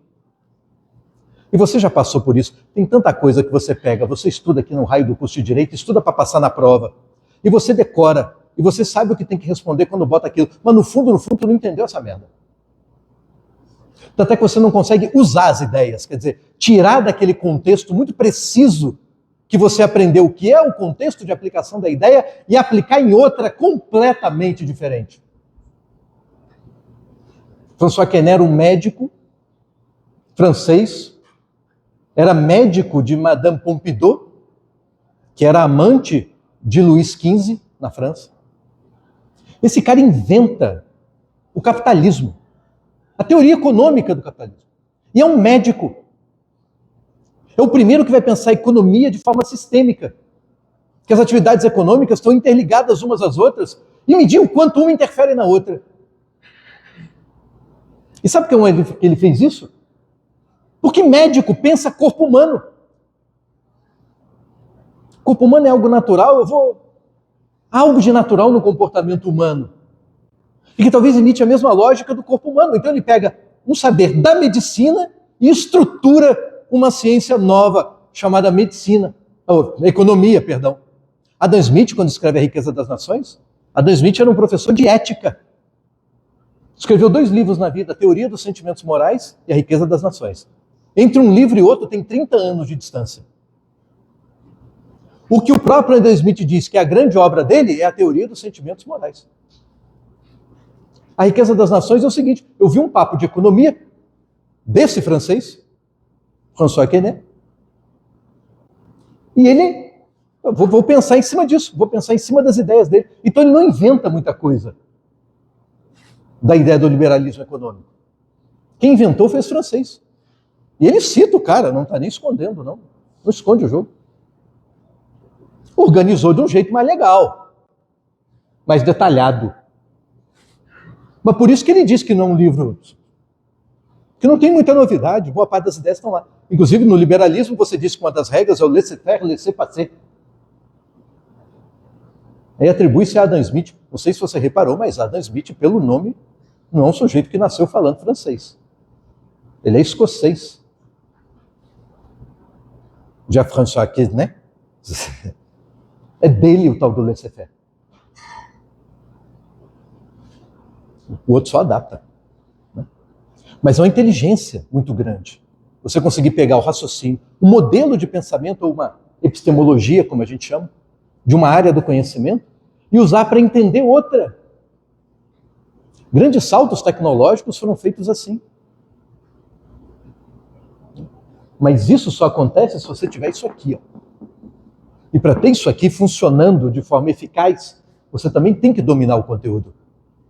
E você já passou por isso. Tem tanta coisa que você pega, você estuda aqui no raio do curso de Direito, estuda para passar na prova, e você decora, e você sabe o que tem que responder quando bota aquilo, mas no fundo, tu não entendeu essa merda. Tanto é que você não consegue usar as ideias, quer dizer, tirar daquele contexto muito preciso que você aprendeu o que é o contexto de aplicação da ideia e aplicar em outra completamente diferente. François Quesnel era um médico francês, era médico de Madame Pompidou, que era amante de Luís XV na França. Esse cara inventa o capitalismo, a teoria econômica do capitalismo. E é um médico. É o primeiro que vai pensar a economia de forma sistêmica, que as atividades econômicas estão interligadas umas às outras e medir o quanto uma interfere na outra. E sabe como ele fez isso? Porque médico pensa corpo humano. Corpo humano é algo natural, algo de natural no comportamento humano. E que talvez imite a mesma lógica do corpo humano. Então ele pega um saber da medicina e estrutura uma ciência nova, chamada economia, perdão. Adam Smith, quando escreve A Riqueza das Nações, Adam Smith era um professor de ética. Escreveu 2 livros na vida, A Teoria dos Sentimentos Morais e A Riqueza das Nações. Entre um livro e outro tem 30 anos de distância. O que o próprio Adam Smith diz que a grande obra dele é A Teoria dos Sentimentos Morais. A Riqueza das Nações é o seguinte, eu vi um papo de economia desse francês, François Quesnel, e ele, vou pensar em cima disso, vou pensar em cima das ideias dele. Então ele não inventa muita coisa da ideia do liberalismo econômico. Quem inventou foi esse francês. E ele cita o cara, não está nem escondendo, não esconde o jogo. Organizou de um jeito mais legal, mais detalhado. Mas por isso que ele diz que não é um livro que não tem muita novidade, boa parte das ideias estão lá. Inclusive, no liberalismo, você diz que uma das regras é o laissez-faire, laissez-passer. Aí atribui-se a Adam Smith. Não sei se você reparou, mas Adam Smith, pelo nome, não é um sujeito que nasceu falando francês. Ele é escocês. Já François Quesnel, é dele o tal do laissez-faire. O outro só adapta. Né? Mas é uma inteligência muito grande. Você conseguir pegar o raciocínio, um modelo de pensamento, ou uma epistemologia, como a gente chama, de uma área do conhecimento, e usar para entender outra. Grandes saltos tecnológicos foram feitos assim. Mas isso só acontece se você tiver isso aqui. Ó. E para ter isso aqui funcionando de forma eficaz, você também tem que dominar o conteúdo.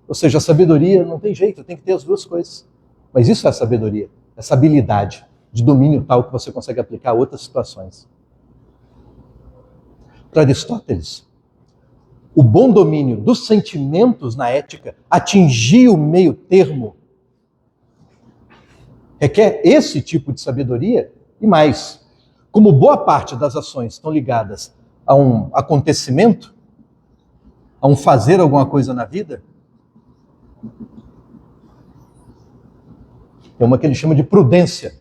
Ou seja, a sabedoria não tem jeito, tem que ter as duas coisas. Mas isso é a sabedoria, essa habilidade de domínio tal que você consegue aplicar a outras situações. Para Aristóteles, o bom domínio dos sentimentos na ética, atingir o meio termo, requer esse tipo de sabedoria e mais. Como boa parte das ações estão ligadas a um acontecimento, a um fazer alguma coisa na vida, é uma que ele chama de prudência.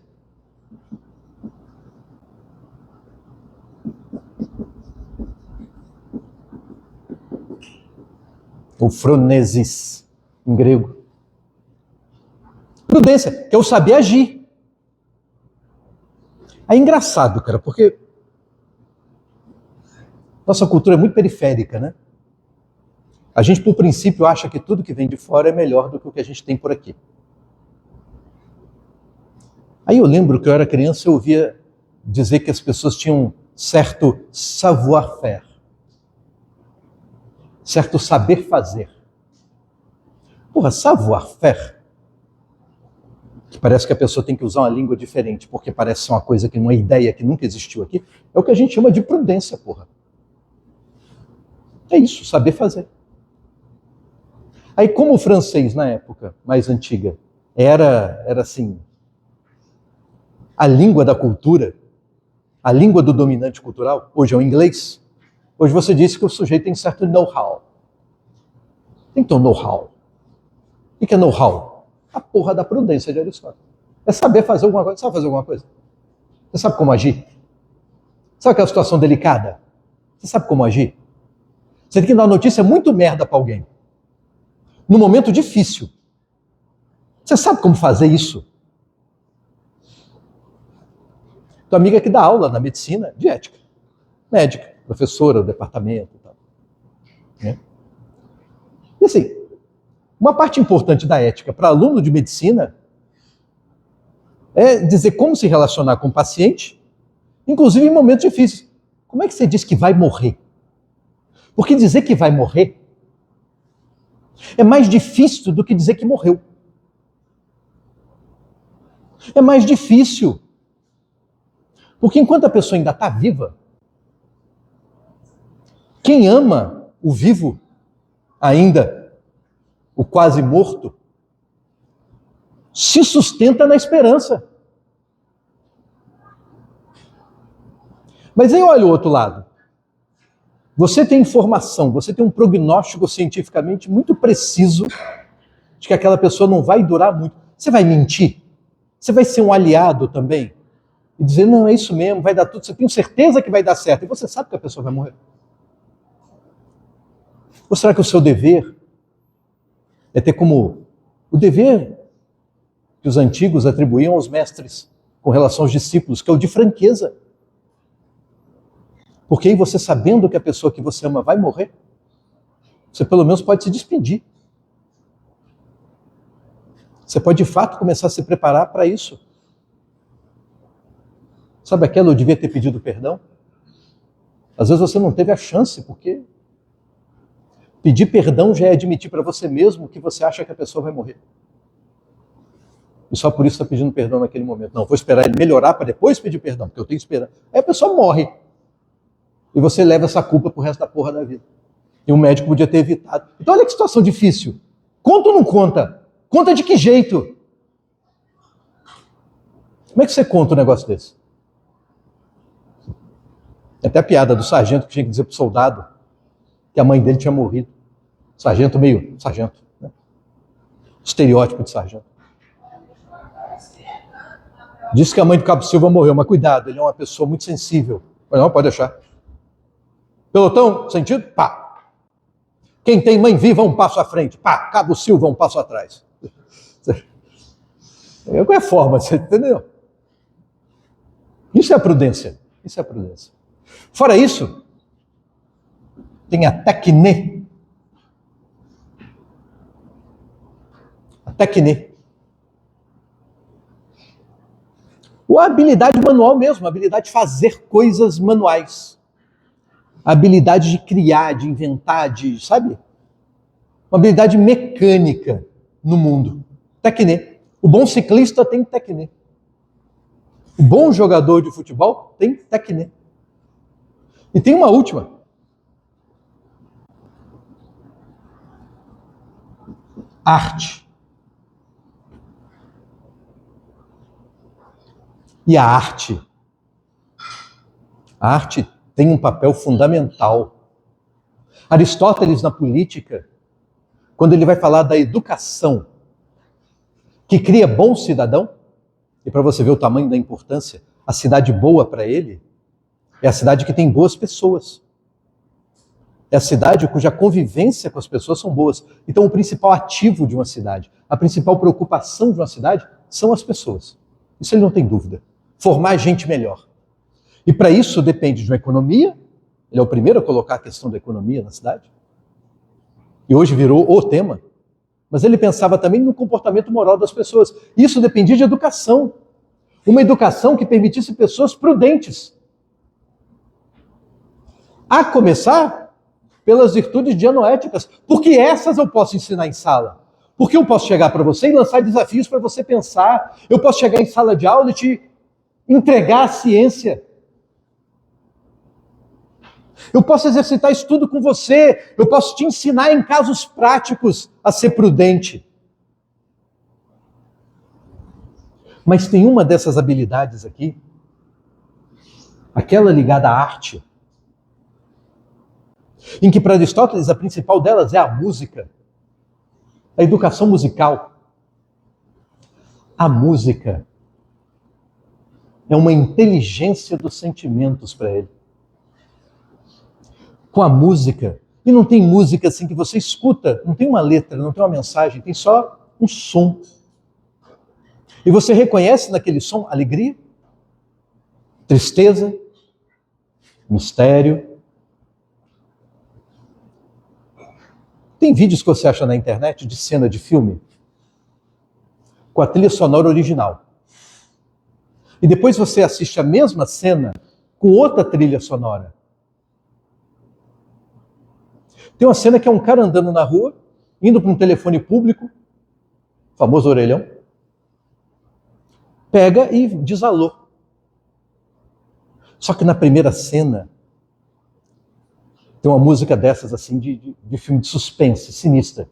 Ou phronesis, em grego. Prudência, que é o saber agir. É engraçado, cara, porque nossa cultura é muito periférica, né? A gente, por princípio, acha que tudo que vem de fora é melhor do que o que a gente tem por aqui. Aí eu lembro que eu era criança e eu ouvia dizer que as pessoas tinham um certo savoir-faire, certo saber fazer. Porra, savoir-faire, que parece que a pessoa tem que usar uma língua diferente, porque parece ser uma coisa que uma ideia que nunca existiu aqui, é o que a gente chama de prudência, porra. É isso, saber fazer. Aí, como o francês, na época mais antiga, era assim, a língua da cultura, a língua do dominante cultural, hoje é o inglês, hoje você disse que o sujeito tem certo know-how. Tem que ter um know-how. O que é know-how? A porra da prudência de Aristóteles. É saber fazer alguma coisa. Sabe fazer alguma coisa? Você sabe como agir? Sabe aquela situação delicada? Você sabe como agir? Você tem que dar uma notícia muito merda para alguém. Num momento difícil. Você sabe como fazer isso? Tua amiga que dá aula na medicina de ética. Médica, professora do departamento e tal. E assim, uma parte importante da ética para aluno de medicina é dizer como se relacionar com o paciente, inclusive em momentos difíceis. Como é que você diz que vai morrer? Porque dizer que vai morrer é mais difícil do que dizer que morreu. É mais difícil. Porque enquanto a pessoa ainda está viva, quem ama o vivo ainda, o quase morto, se sustenta na esperança. Mas aí olha o outro lado. Você tem informação, você tem um prognóstico cientificamente muito preciso de que aquela pessoa não vai durar muito. Você vai mentir? Você vai ser um aliado também? E dizer, não, é isso mesmo, vai dar tudo, você tem certeza que vai dar certo, e você sabe que a pessoa vai morrer. Ou será que o seu dever é ter como o dever que os antigos atribuíam aos mestres com relação aos discípulos, que é o de franqueza? Porque aí você, sabendo que a pessoa que você ama vai morrer, você pelo menos pode se despedir. Você pode, de fato, começar a se preparar para isso. Sabe aquela, eu devia ter pedido perdão? Às vezes você não teve a chance, porque pedir perdão já é admitir para você mesmo que você acha que a pessoa vai morrer. E só por isso está pedindo perdão naquele momento. Não, vou esperar ele melhorar para depois pedir perdão, porque eu tenho que esperar. Aí a pessoa morre. E você leva essa culpa pro resto da porra da vida. E o médico podia ter evitado. Então olha que situação difícil. Conta ou não conta? Conta de que jeito? Como é que você conta um negócio desse? É até a piada do sargento que tinha que dizer pro soldado que a mãe dele tinha morrido. Sargento, né? Estereótipo de sargento. Disse que a mãe do Cabo Silva morreu, mas cuidado, ele é uma pessoa muito sensível. Mas não, pode deixar. Pelotão, sentido? Pá. Quem tem mãe viva, um passo à frente. Pá. Cabo Silva, um passo atrás. É a forma, você entendeu? Isso é a prudência. Isso é a prudência. Fora isso, tem a tecne. A tecne. Ou a habilidade manual mesmo, a habilidade de fazer coisas manuais. A habilidade de criar, de inventar, de, sabe? Uma habilidade mecânica no mundo. Tecne. O bom ciclista tem tecne. O bom jogador de futebol tem tecne. E tem uma última. Arte. E a arte tem um papel fundamental. Aristóteles, na política, quando ele vai falar da educação que cria bom cidadão, e para você ver o tamanho da importância, a cidade boa para ele é a cidade que tem boas pessoas. É a cidade cuja convivência com as pessoas são boas. Então, o principal ativo de uma cidade, a principal preocupação de uma cidade são as pessoas. Isso ele não tem dúvida. Formar gente melhor. E para isso depende de uma economia. Ele é o primeiro a colocar a questão da economia na cidade. E hoje virou o tema. Mas ele pensava também no comportamento moral das pessoas. Isso dependia de educação. Uma educação que permitisse pessoas prudentes. A começar pelas virtudes dianoéticas. Porque essas eu posso ensinar em sala. Porque eu posso chegar para você e lançar desafios para você pensar. Eu posso chegar em sala de aula e te entregar a ciência. Eu posso exercitar isso tudo com você. Eu posso te ensinar em casos práticos a ser prudente. Mas tem uma dessas habilidades aqui, aquela ligada à arte, em que para Aristóteles a principal delas é a música, a educação musical. A música é uma inteligência dos sentimentos para ele. Com a música, e não tem música assim que você escuta, não tem uma letra, não tem uma mensagem, tem só um som. E você reconhece naquele som alegria, tristeza, mistério. Tem vídeos que você acha na internet de cena de filme com a trilha sonora original. E depois você assiste a mesma cena com outra trilha sonora. Tem uma cena que é um cara andando na rua, indo para um telefone público, famoso orelhão, pega e diz alô. Só que na primeira cena, tem uma música dessas assim de filme de suspense, sinistra.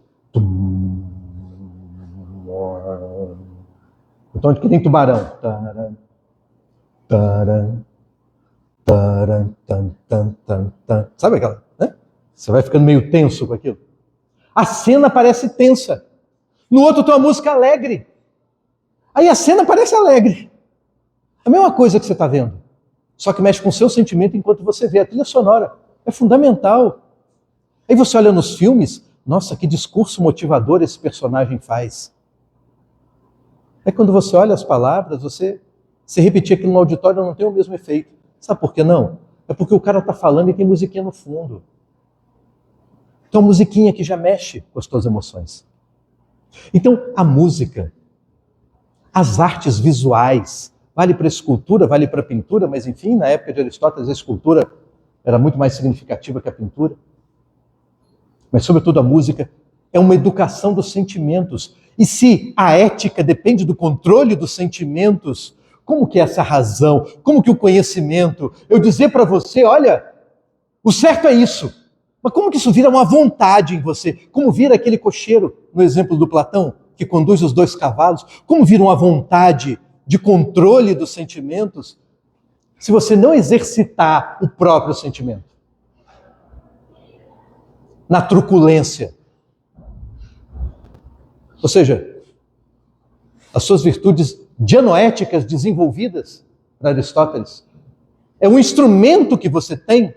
Então, que tem tubarão. Sabe aquela, né? Você vai ficando meio tenso com aquilo. A cena parece tensa. No outro tem uma música alegre. Aí a cena parece alegre. A mesma coisa que você está vendo. Só que mexe com o seu sentimento enquanto você vê. A trilha sonora é fundamental. Aí você olha nos filmes, nossa, que discurso motivador esse personagem faz. Aí quando você olha as palavras, você repetir aquilo no auditório não tem o mesmo efeito. Sabe por que não? É porque o cara está falando e tem musiquinha no fundo. Então, musiquinha que já mexe com as tuas emoções. Então, a música, as artes visuais, vale para a escultura, vale para a pintura, mas enfim, na época de Aristóteles, a escultura era muito mais significativa que a pintura. Mas, sobretudo, a música é uma educação dos sentimentos. E se a ética depende do controle dos sentimentos, como que é essa razão? Como que o conhecimento? Eu dizer para você, olha, o certo é isso. Mas como que isso vira uma vontade em você? Como vira aquele cocheiro, no exemplo do Platão, que conduz os 2 cavalos? Como vira uma vontade de controle dos sentimentos se você não exercitar o próprio sentimento? Na truculência. Ou seja, as suas virtudes dianoéticas desenvolvidas para Aristóteles é um instrumento que você tem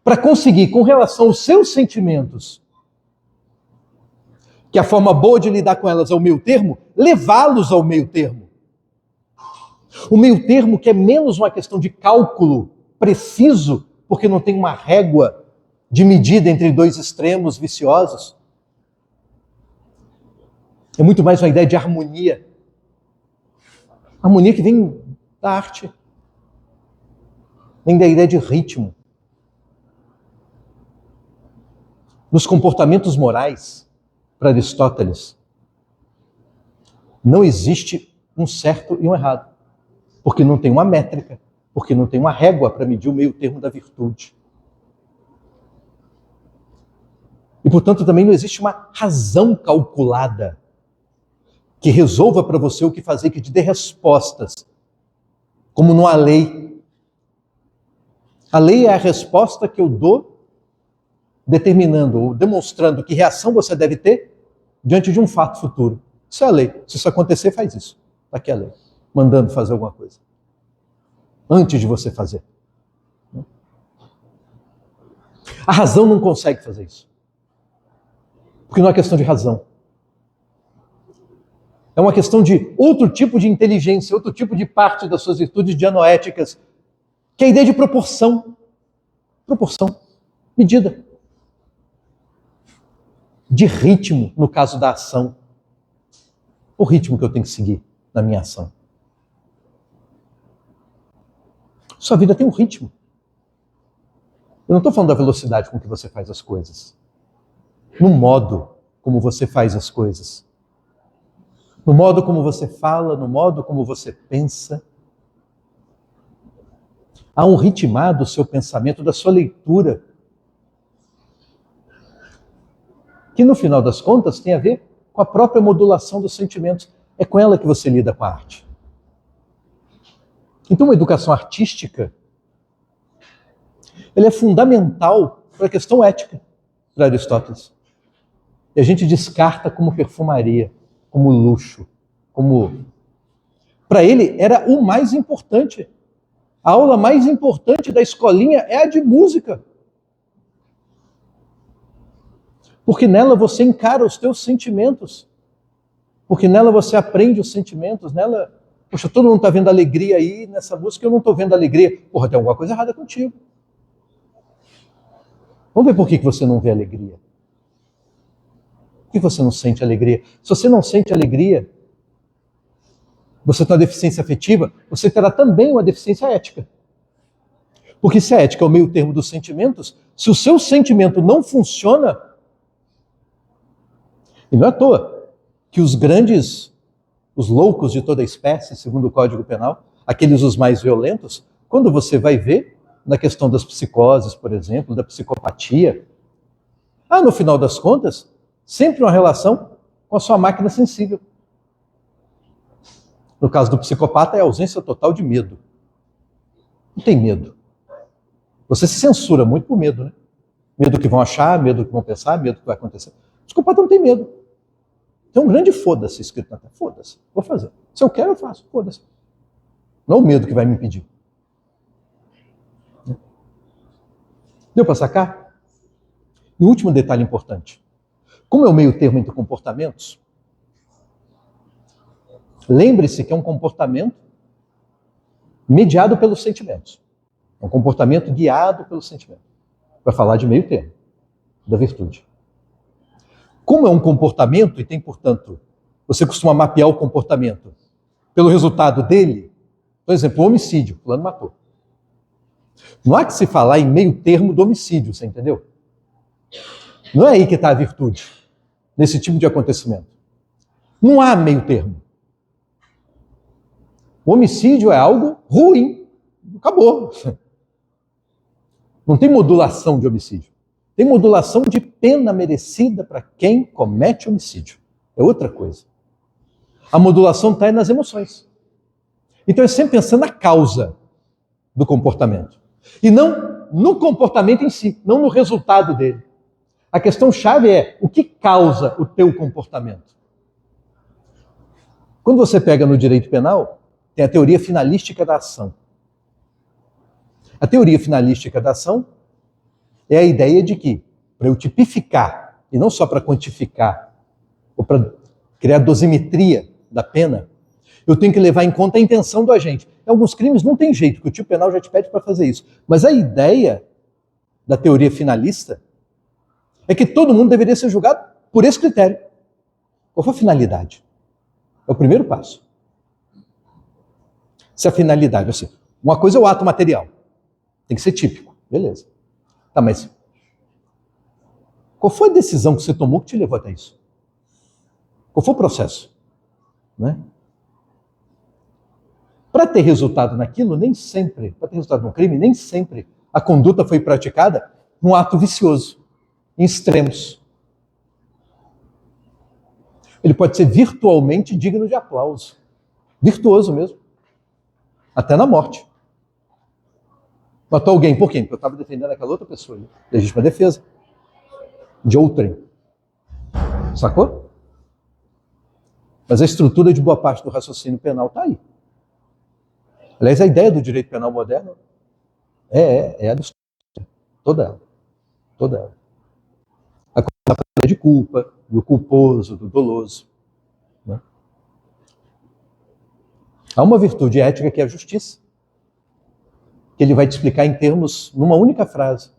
para conseguir, com relação aos seus sentimentos, que a forma boa de lidar com elas é o meio termo, levá-los ao meio termo. O meio termo que é menos uma questão de cálculo preciso, porque não tem uma régua de medida entre 2 extremos viciosos. É muito mais uma ideia de harmonia. Harmonia que vem da arte. Vem da ideia de ritmo. Nos comportamentos morais, para Aristóteles, não existe um certo e um errado. Porque não tem uma métrica, porque não tem uma régua para medir o meio termo da virtude. E, portanto, também não existe uma razão calculada que resolva para você o que fazer, que te dê respostas, como não há lei. A lei é a resposta que eu dou, determinando ou demonstrando que reação você deve ter diante de um fato futuro. Isso é a lei. Se isso acontecer, faz isso. Está aqui a lei, mandando fazer alguma coisa. Antes de você fazer. A razão não consegue fazer isso. Porque não é questão de razão. É uma questão de outro tipo de inteligência, outro tipo de parte das suas virtudes dianoéticas, que é a ideia de proporção. Proporção. Medida. De ritmo, no caso da ação. O ritmo que eu tenho que seguir na minha ação. Sua vida tem um ritmo. Eu não estou falando da velocidade com que você faz as coisas. No modo como você faz as coisas. No modo como você fala, no modo como você pensa. Há um ritmado do seu pensamento, da sua leitura, que no final das contas tem a ver com a própria modulação dos sentimentos. É com ela que você lida com a arte. Então, uma educação artística, ela é fundamental para a questão ética, para Aristóteles. E a gente descarta como perfumaria, como luxo, como... Para ele, era o mais importante. A aula mais importante da escolinha é a de música. Porque nela você encara os teus sentimentos. Porque nela você aprende os sentimentos. Nela, poxa, todo mundo está vendo alegria aí, nessa música eu não estou vendo alegria. Porra, tem alguma coisa errada contigo. Vamos ver por que você não vê alegria. Por que você não sente alegria? Se você não sente alegria, você tem uma deficiência afetiva, você terá também uma deficiência ética. Porque se a ética é o meio termo dos sentimentos, se o seu sentimento não funciona, e não é à toa que os grandes, os loucos de toda a espécie, segundo o Código Penal, aqueles os mais violentos, quando você vai ver, na questão das psicoses, por exemplo, da psicopatia, no final das contas, sempre uma relação com a sua máquina sensível. No caso do psicopata, é a ausência total de medo. Não tem medo. Você se censura muito por medo, né? Medo do que vão achar, medo do que vão pensar, medo do que vai acontecer. O psicopata não tem medo. Tem um grande foda-se escrito na tela. Foda-se, vou fazer. Se eu quero, eu faço. Foda-se. Não é o medo que vai me impedir. Deu para sacar? E o último detalhe importante. Como é o meio termo entre comportamentos, lembre-se que é um comportamento mediado pelos sentimentos. É um comportamento guiado pelo sentimento. Para falar de meio termo, da virtude. Como é um comportamento e tem, portanto, você costuma mapear o comportamento pelo resultado dele, por exemplo, o homicídio, fulano matou. Não há que se falar em meio termo do homicídio, você entendeu? Não é aí que está a virtude, nesse tipo de acontecimento. Não há meio termo. O homicídio é algo ruim. Acabou. Não tem modulação de homicídio. Tem modulação de pena merecida para quem comete homicídio. É outra coisa. A modulação está nas emoções. Então é sempre pensando na causa do comportamento. E não no comportamento em si, não no resultado dele. A questão-chave é o que causa o teu comportamento. Quando você pega no direito penal, tem a teoria finalística da ação. A teoria finalística da ação é a ideia de que, para eu tipificar, e não só para quantificar, ou para criar dosimetria da pena, eu tenho que levar em conta a intenção do agente. Em alguns crimes não tem jeito, que o tipo penal já te pede para fazer isso. Mas a ideia da teoria finalista é que todo mundo deveria ser julgado por esse critério. Qual foi a finalidade? É o primeiro passo. Se a finalidade, assim, uma coisa é o ato material. Tem que ser típico. Beleza. Tá, mas qual foi a decisão que você tomou que te levou até isso? Qual foi o processo? Né? Para ter resultado naquilo, nem sempre, para ter resultado no crime, nem sempre a conduta foi praticada num ato vicioso, em extremos. Ele pode ser virtualmente digno de aplauso. Virtuoso mesmo. Até na morte. Matou alguém, por quê? Porque eu estava defendendo aquela outra pessoa. Legítima defesa. De outrem. Sacou? Mas a estrutura de boa parte do raciocínio penal está aí. Aliás, a ideia do direito penal moderno é a toda ela. Toda ela. A coisa de culpa, do culposo, do doloso. Né? Há uma virtude ética que é a justiça, que ele vai te explicar em termos, numa única frase,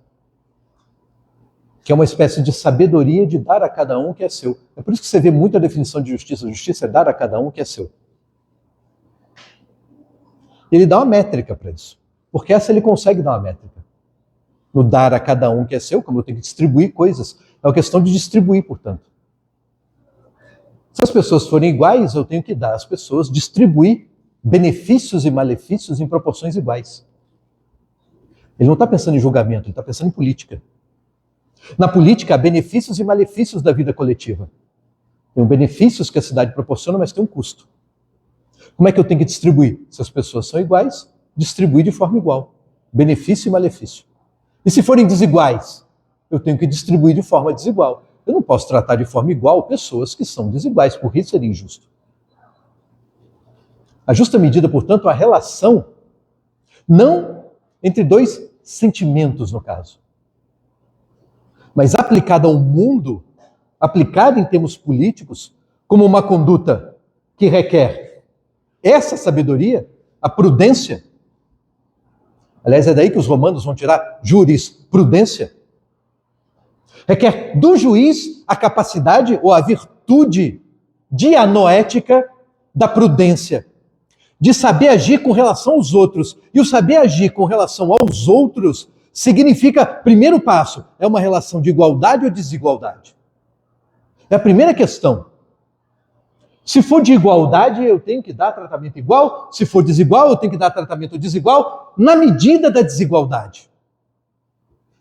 que é uma espécie de sabedoria de dar a cada um o que é seu. É por isso que você vê muita definição de justiça. Justiça é dar a cada um o que é seu. Ele dá uma métrica para isso, porque essa ele consegue dar uma métrica. No dar a cada um o que é seu, como eu tenho que distribuir coisas, é uma questão de distribuir, portanto. Se as pessoas forem iguais, eu tenho que dar às pessoas, distribuir benefícios e malefícios em proporções iguais. Ele não está pensando em julgamento, ele está pensando em política. Na política, há benefícios e malefícios da vida coletiva. Tem benefícios que a cidade proporciona, mas tem um custo. Como é que eu tenho que distribuir? Se as pessoas são iguais, distribuir de forma igual. Benefício e malefício. E se forem desiguais, eu tenho que distribuir de forma desigual. Eu não posso tratar de forma igual pessoas que são desiguais, porque isso seria injusto. A justa medida, portanto, é a relação não entre dois sentimentos, no caso, mas aplicada ao mundo, aplicada em termos políticos, como uma conduta que requer essa sabedoria, a prudência. Aliás, é daí que os romanos vão tirar jurisprudência. Requer do juiz a capacidade ou a virtude dianoética da prudência, de saber agir com relação aos outros. E o saber agir com relação aos outros significa, primeiro passo, é uma relação de igualdade ou desigualdade? É a primeira questão. Se for de igualdade, eu tenho que dar tratamento igual. Se for desigual, eu tenho que dar tratamento desigual na medida da desigualdade.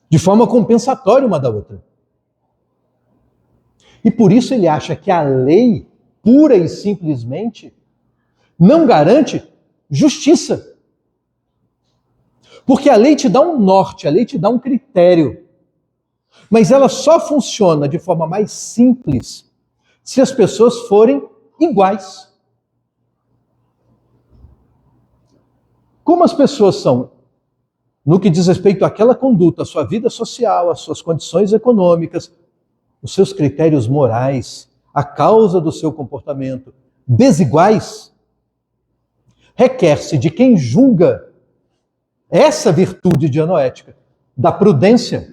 De forma compensatória uma da outra. E por isso ele acha que a lei, pura e simplesmente, não garante justiça. Porque a lei te dá um norte, a lei te dá um critério. Mas ela só funciona de forma mais simples se as pessoas forem iguais. Como as pessoas são, no que diz respeito àquela conduta, à sua vida social, às suas condições econômicas, os seus critérios morais, a causa do seu comportamento, desiguais, requer-se de quem julga essa virtude dianoética, da prudência,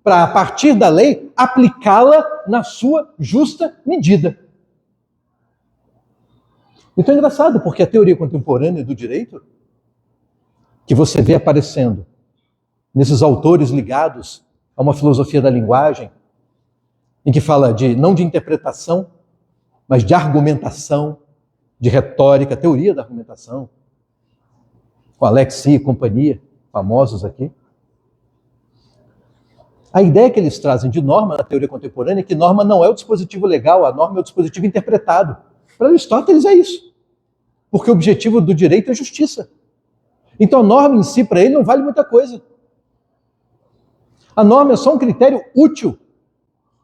para, a partir da lei, aplicá-la na sua justa medida. Então é engraçado, porque a teoria contemporânea do direito, que você vê aparecendo nesses autores ligados a uma filosofia da linguagem, em que fala não de interpretação, mas de argumentação, de retórica, teoria da argumentação, com Alexi e companhia, famosos aqui. A ideia que eles trazem de norma na teoria contemporânea é que norma não é o dispositivo legal, a norma é o dispositivo interpretado. Para Aristóteles é isso. Porque o objetivo do direito é justiça. Então a norma em si, para ele, não vale muita coisa. A norma é só um critério útil.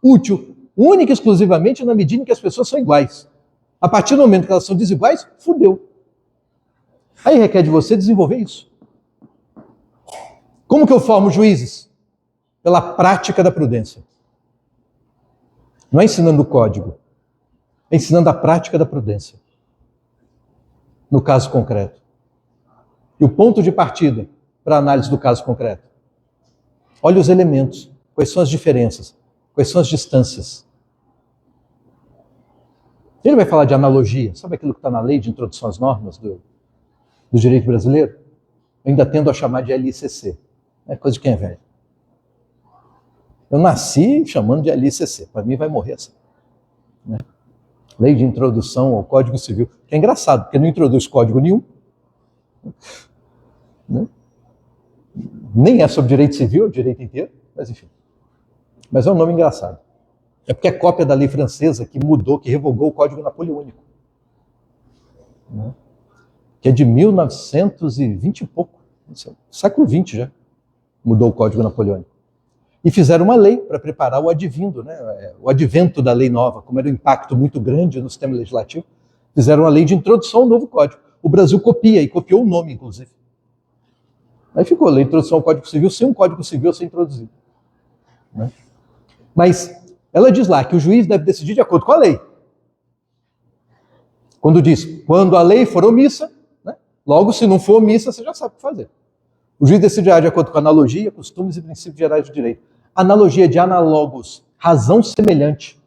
Útil, única e exclusivamente na medida em que as pessoas são iguais. A partir do momento que elas são desiguais, fudeu. Aí requer de você desenvolver isso. Como que eu formo juízes? Pela prática da prudência. Não é ensinando o código, é ensinando a prática da prudência. No caso concreto. E o ponto de partida para a análise do caso concreto. Olha os elementos, quais são as diferenças, quais são as distâncias. Ele vai falar de analogia, sabe aquilo que está na lei de introdução às normas do direito brasileiro? Eu ainda tendo a chamar de LICC, é coisa de quem é velho. Eu nasci chamando de LICC, para mim vai morrer assim. Né? Lei de introdução ao Código Civil, que é engraçado, porque não introduz código nenhum. Né? Nem é sobre direito civil, é o direito inteiro, mas enfim. Mas é um nome engraçado. É porque é cópia da lei francesa que mudou, que revogou o Código Napoleônico. Né? Que é de 1920 e pouco. Século XX já mudou o Código Napoleônico. E fizeram uma lei para preparar o advindo, né? O advento da lei nova, como era um impacto muito grande no sistema legislativo, fizeram uma lei de introdução ao novo código. O Brasil copia, e copiou o nome, inclusive. Aí ficou a lei de introdução ao Código Civil sem um Código Civil a ser introduzido. Né? Mas ela diz lá que o juiz deve decidir de acordo com a lei. Quando diz, quando a lei for omissa, né? Logo, se não for omissa, você já sabe o que fazer. O juiz decidirá de acordo com analogia, costumes e princípios gerais do direito. Analogia de análogos, razão semelhante.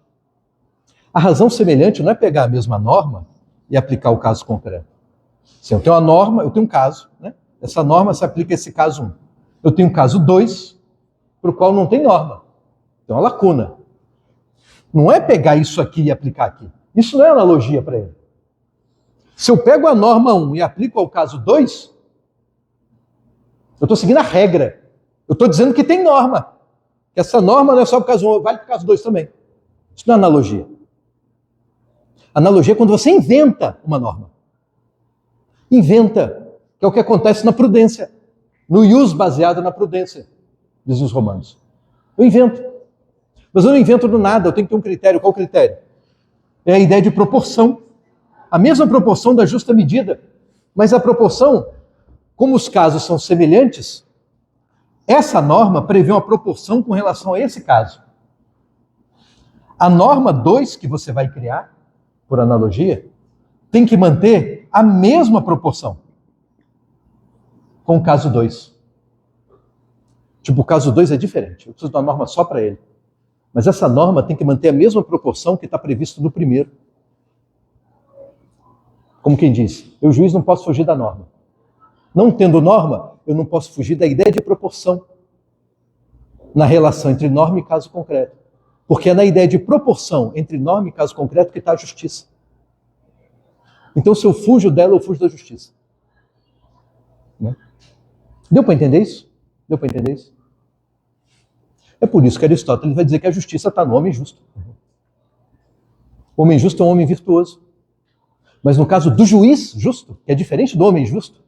A razão semelhante não é pegar a mesma norma e aplicar o caso concreto. Se eu tenho uma norma, eu tenho um caso, né? Essa norma se aplica a esse caso 1. Eu tenho um caso 2, para o qual não tem norma. Tem uma lacuna. Não é pegar isso aqui e aplicar aqui. Isso não é analogia para ele. Se eu pego a norma 1 e aplico ao caso 2, eu estou seguindo a regra. Eu estou dizendo que tem norma. Que essa norma não é só para o caso 1, vale para o caso 2 também. Isso não é analogia. Analogia é quando você inventa uma norma. Inventa, que é o que acontece na prudência. No ius baseado na prudência, dizem os romanos. Eu invento. Mas eu não invento do nada, eu tenho que ter um critério. Qual o critério? É a ideia de proporção. A mesma proporção da justa medida. Mas a proporção, como os casos são semelhantes, essa norma prevê uma proporção com relação a esse caso. A norma 2 que você vai criar, por analogia, tem que manter a mesma proporção com o caso 2. Tipo, o caso 2 é diferente. Eu preciso de uma norma só para ele. Mas essa norma tem que manter a mesma proporção que está previsto no primeiro. Como quem diz, eu, juiz, não posso fugir da norma. Não tendo norma, eu não posso fugir da ideia de proporção na relação entre norma e caso concreto. Porque é na ideia de proporção entre norma e caso concreto que está a justiça. Então, se eu fujo dela, eu fujo da justiça. Né? Deu para entender isso? Deu para entender isso? É por isso que Aristóteles vai dizer que a justiça está no homem justo. O homem justo é um homem virtuoso. Mas no caso do juiz justo, que é diferente do homem justo,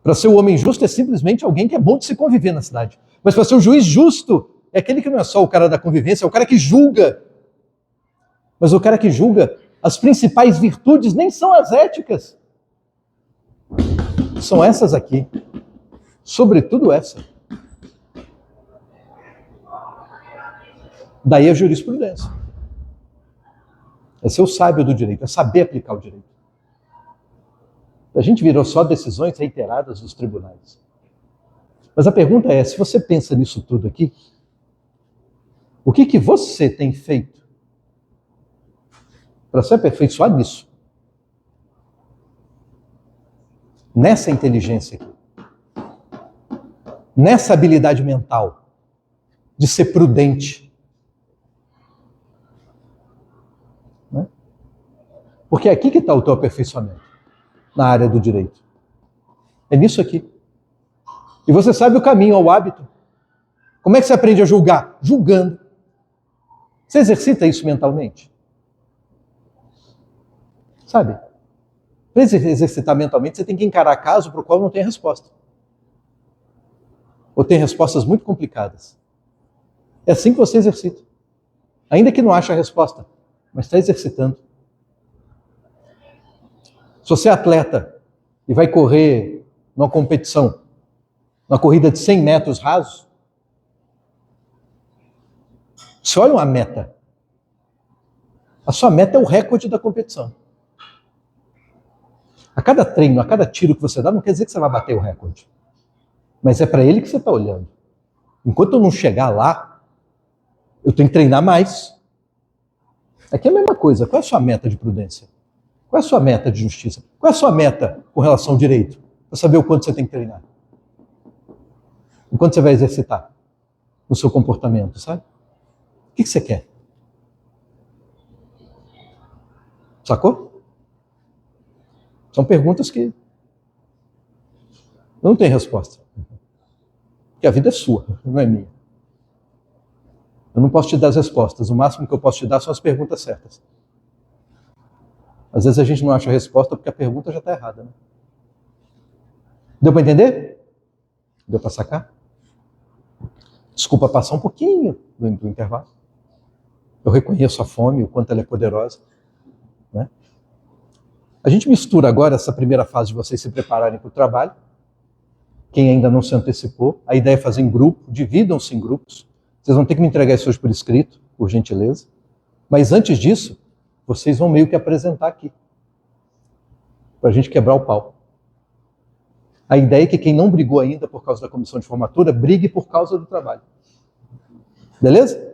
para ser o homem justo é simplesmente alguém que é bom de se conviver na cidade. Mas para ser o juiz justo, é aquele que não é só o cara da convivência, é o cara que julga. Mas o cara que julga, as principais virtudes nem são as éticas. São essas aqui. Sobretudo essa. Daí a jurisprudência. É ser o sábio do direito, é saber aplicar o direito. A gente virou só decisões reiteradas dos tribunais. Mas a pergunta é, se você pensa nisso tudo aqui, o que você tem feito para se aperfeiçoar nisso? Nessa inteligência aqui. Nessa habilidade mental de ser prudente. Né? Porque é aqui que está o teu aperfeiçoamento, na área do direito. É nisso aqui. E você sabe o caminho, o hábito. Como é que você aprende a julgar? Julgando. Você exercita isso mentalmente? Sabe? Para exercitar mentalmente, você tem que encarar caso para o qual não tem resposta. Ou tem respostas muito complicadas. É assim que você exercita. Ainda que não ache a resposta, mas está exercitando. Se você é atleta e vai correr numa competição, numa corrida de 100 metros rasos, você olha uma meta. A sua meta é o recorde da competição. A cada treino, a cada tiro que você dá, não quer dizer que você vai bater o recorde. Mas é para ele que você está olhando. Enquanto eu não chegar lá, eu tenho que treinar mais. Aqui é a mesma coisa. Qual é a sua meta de prudência? Qual é a sua meta de justiça? Qual é a sua meta com relação ao direito? Para saber o quanto você tem que treinar. O quanto você vai exercitar no seu comportamento, sabe? O que você quer? Sacou? São perguntas que não tem resposta. Porque a vida é sua, não é minha. Eu não posso te dar as respostas. O máximo que eu posso te dar são as perguntas certas. Às vezes a gente não acha a resposta porque a pergunta já está errada. Né? Deu para entender? Deu para sacar? Desculpa passar um pouquinho do intervalo. Eu reconheço a fome, o quanto ela é poderosa, né? A gente mistura agora essa primeira fase de vocês se prepararem para o trabalho. Quem ainda não se antecipou, a ideia é fazer em grupo, dividam-se em grupos. Vocês vão ter que me entregar isso hoje por escrito, por gentileza. Mas antes disso, vocês vão meio que apresentar aqui, para a gente quebrar o pau. A ideia é que quem não brigou ainda por causa da comissão de formatura, brigue por causa do trabalho. Beleza?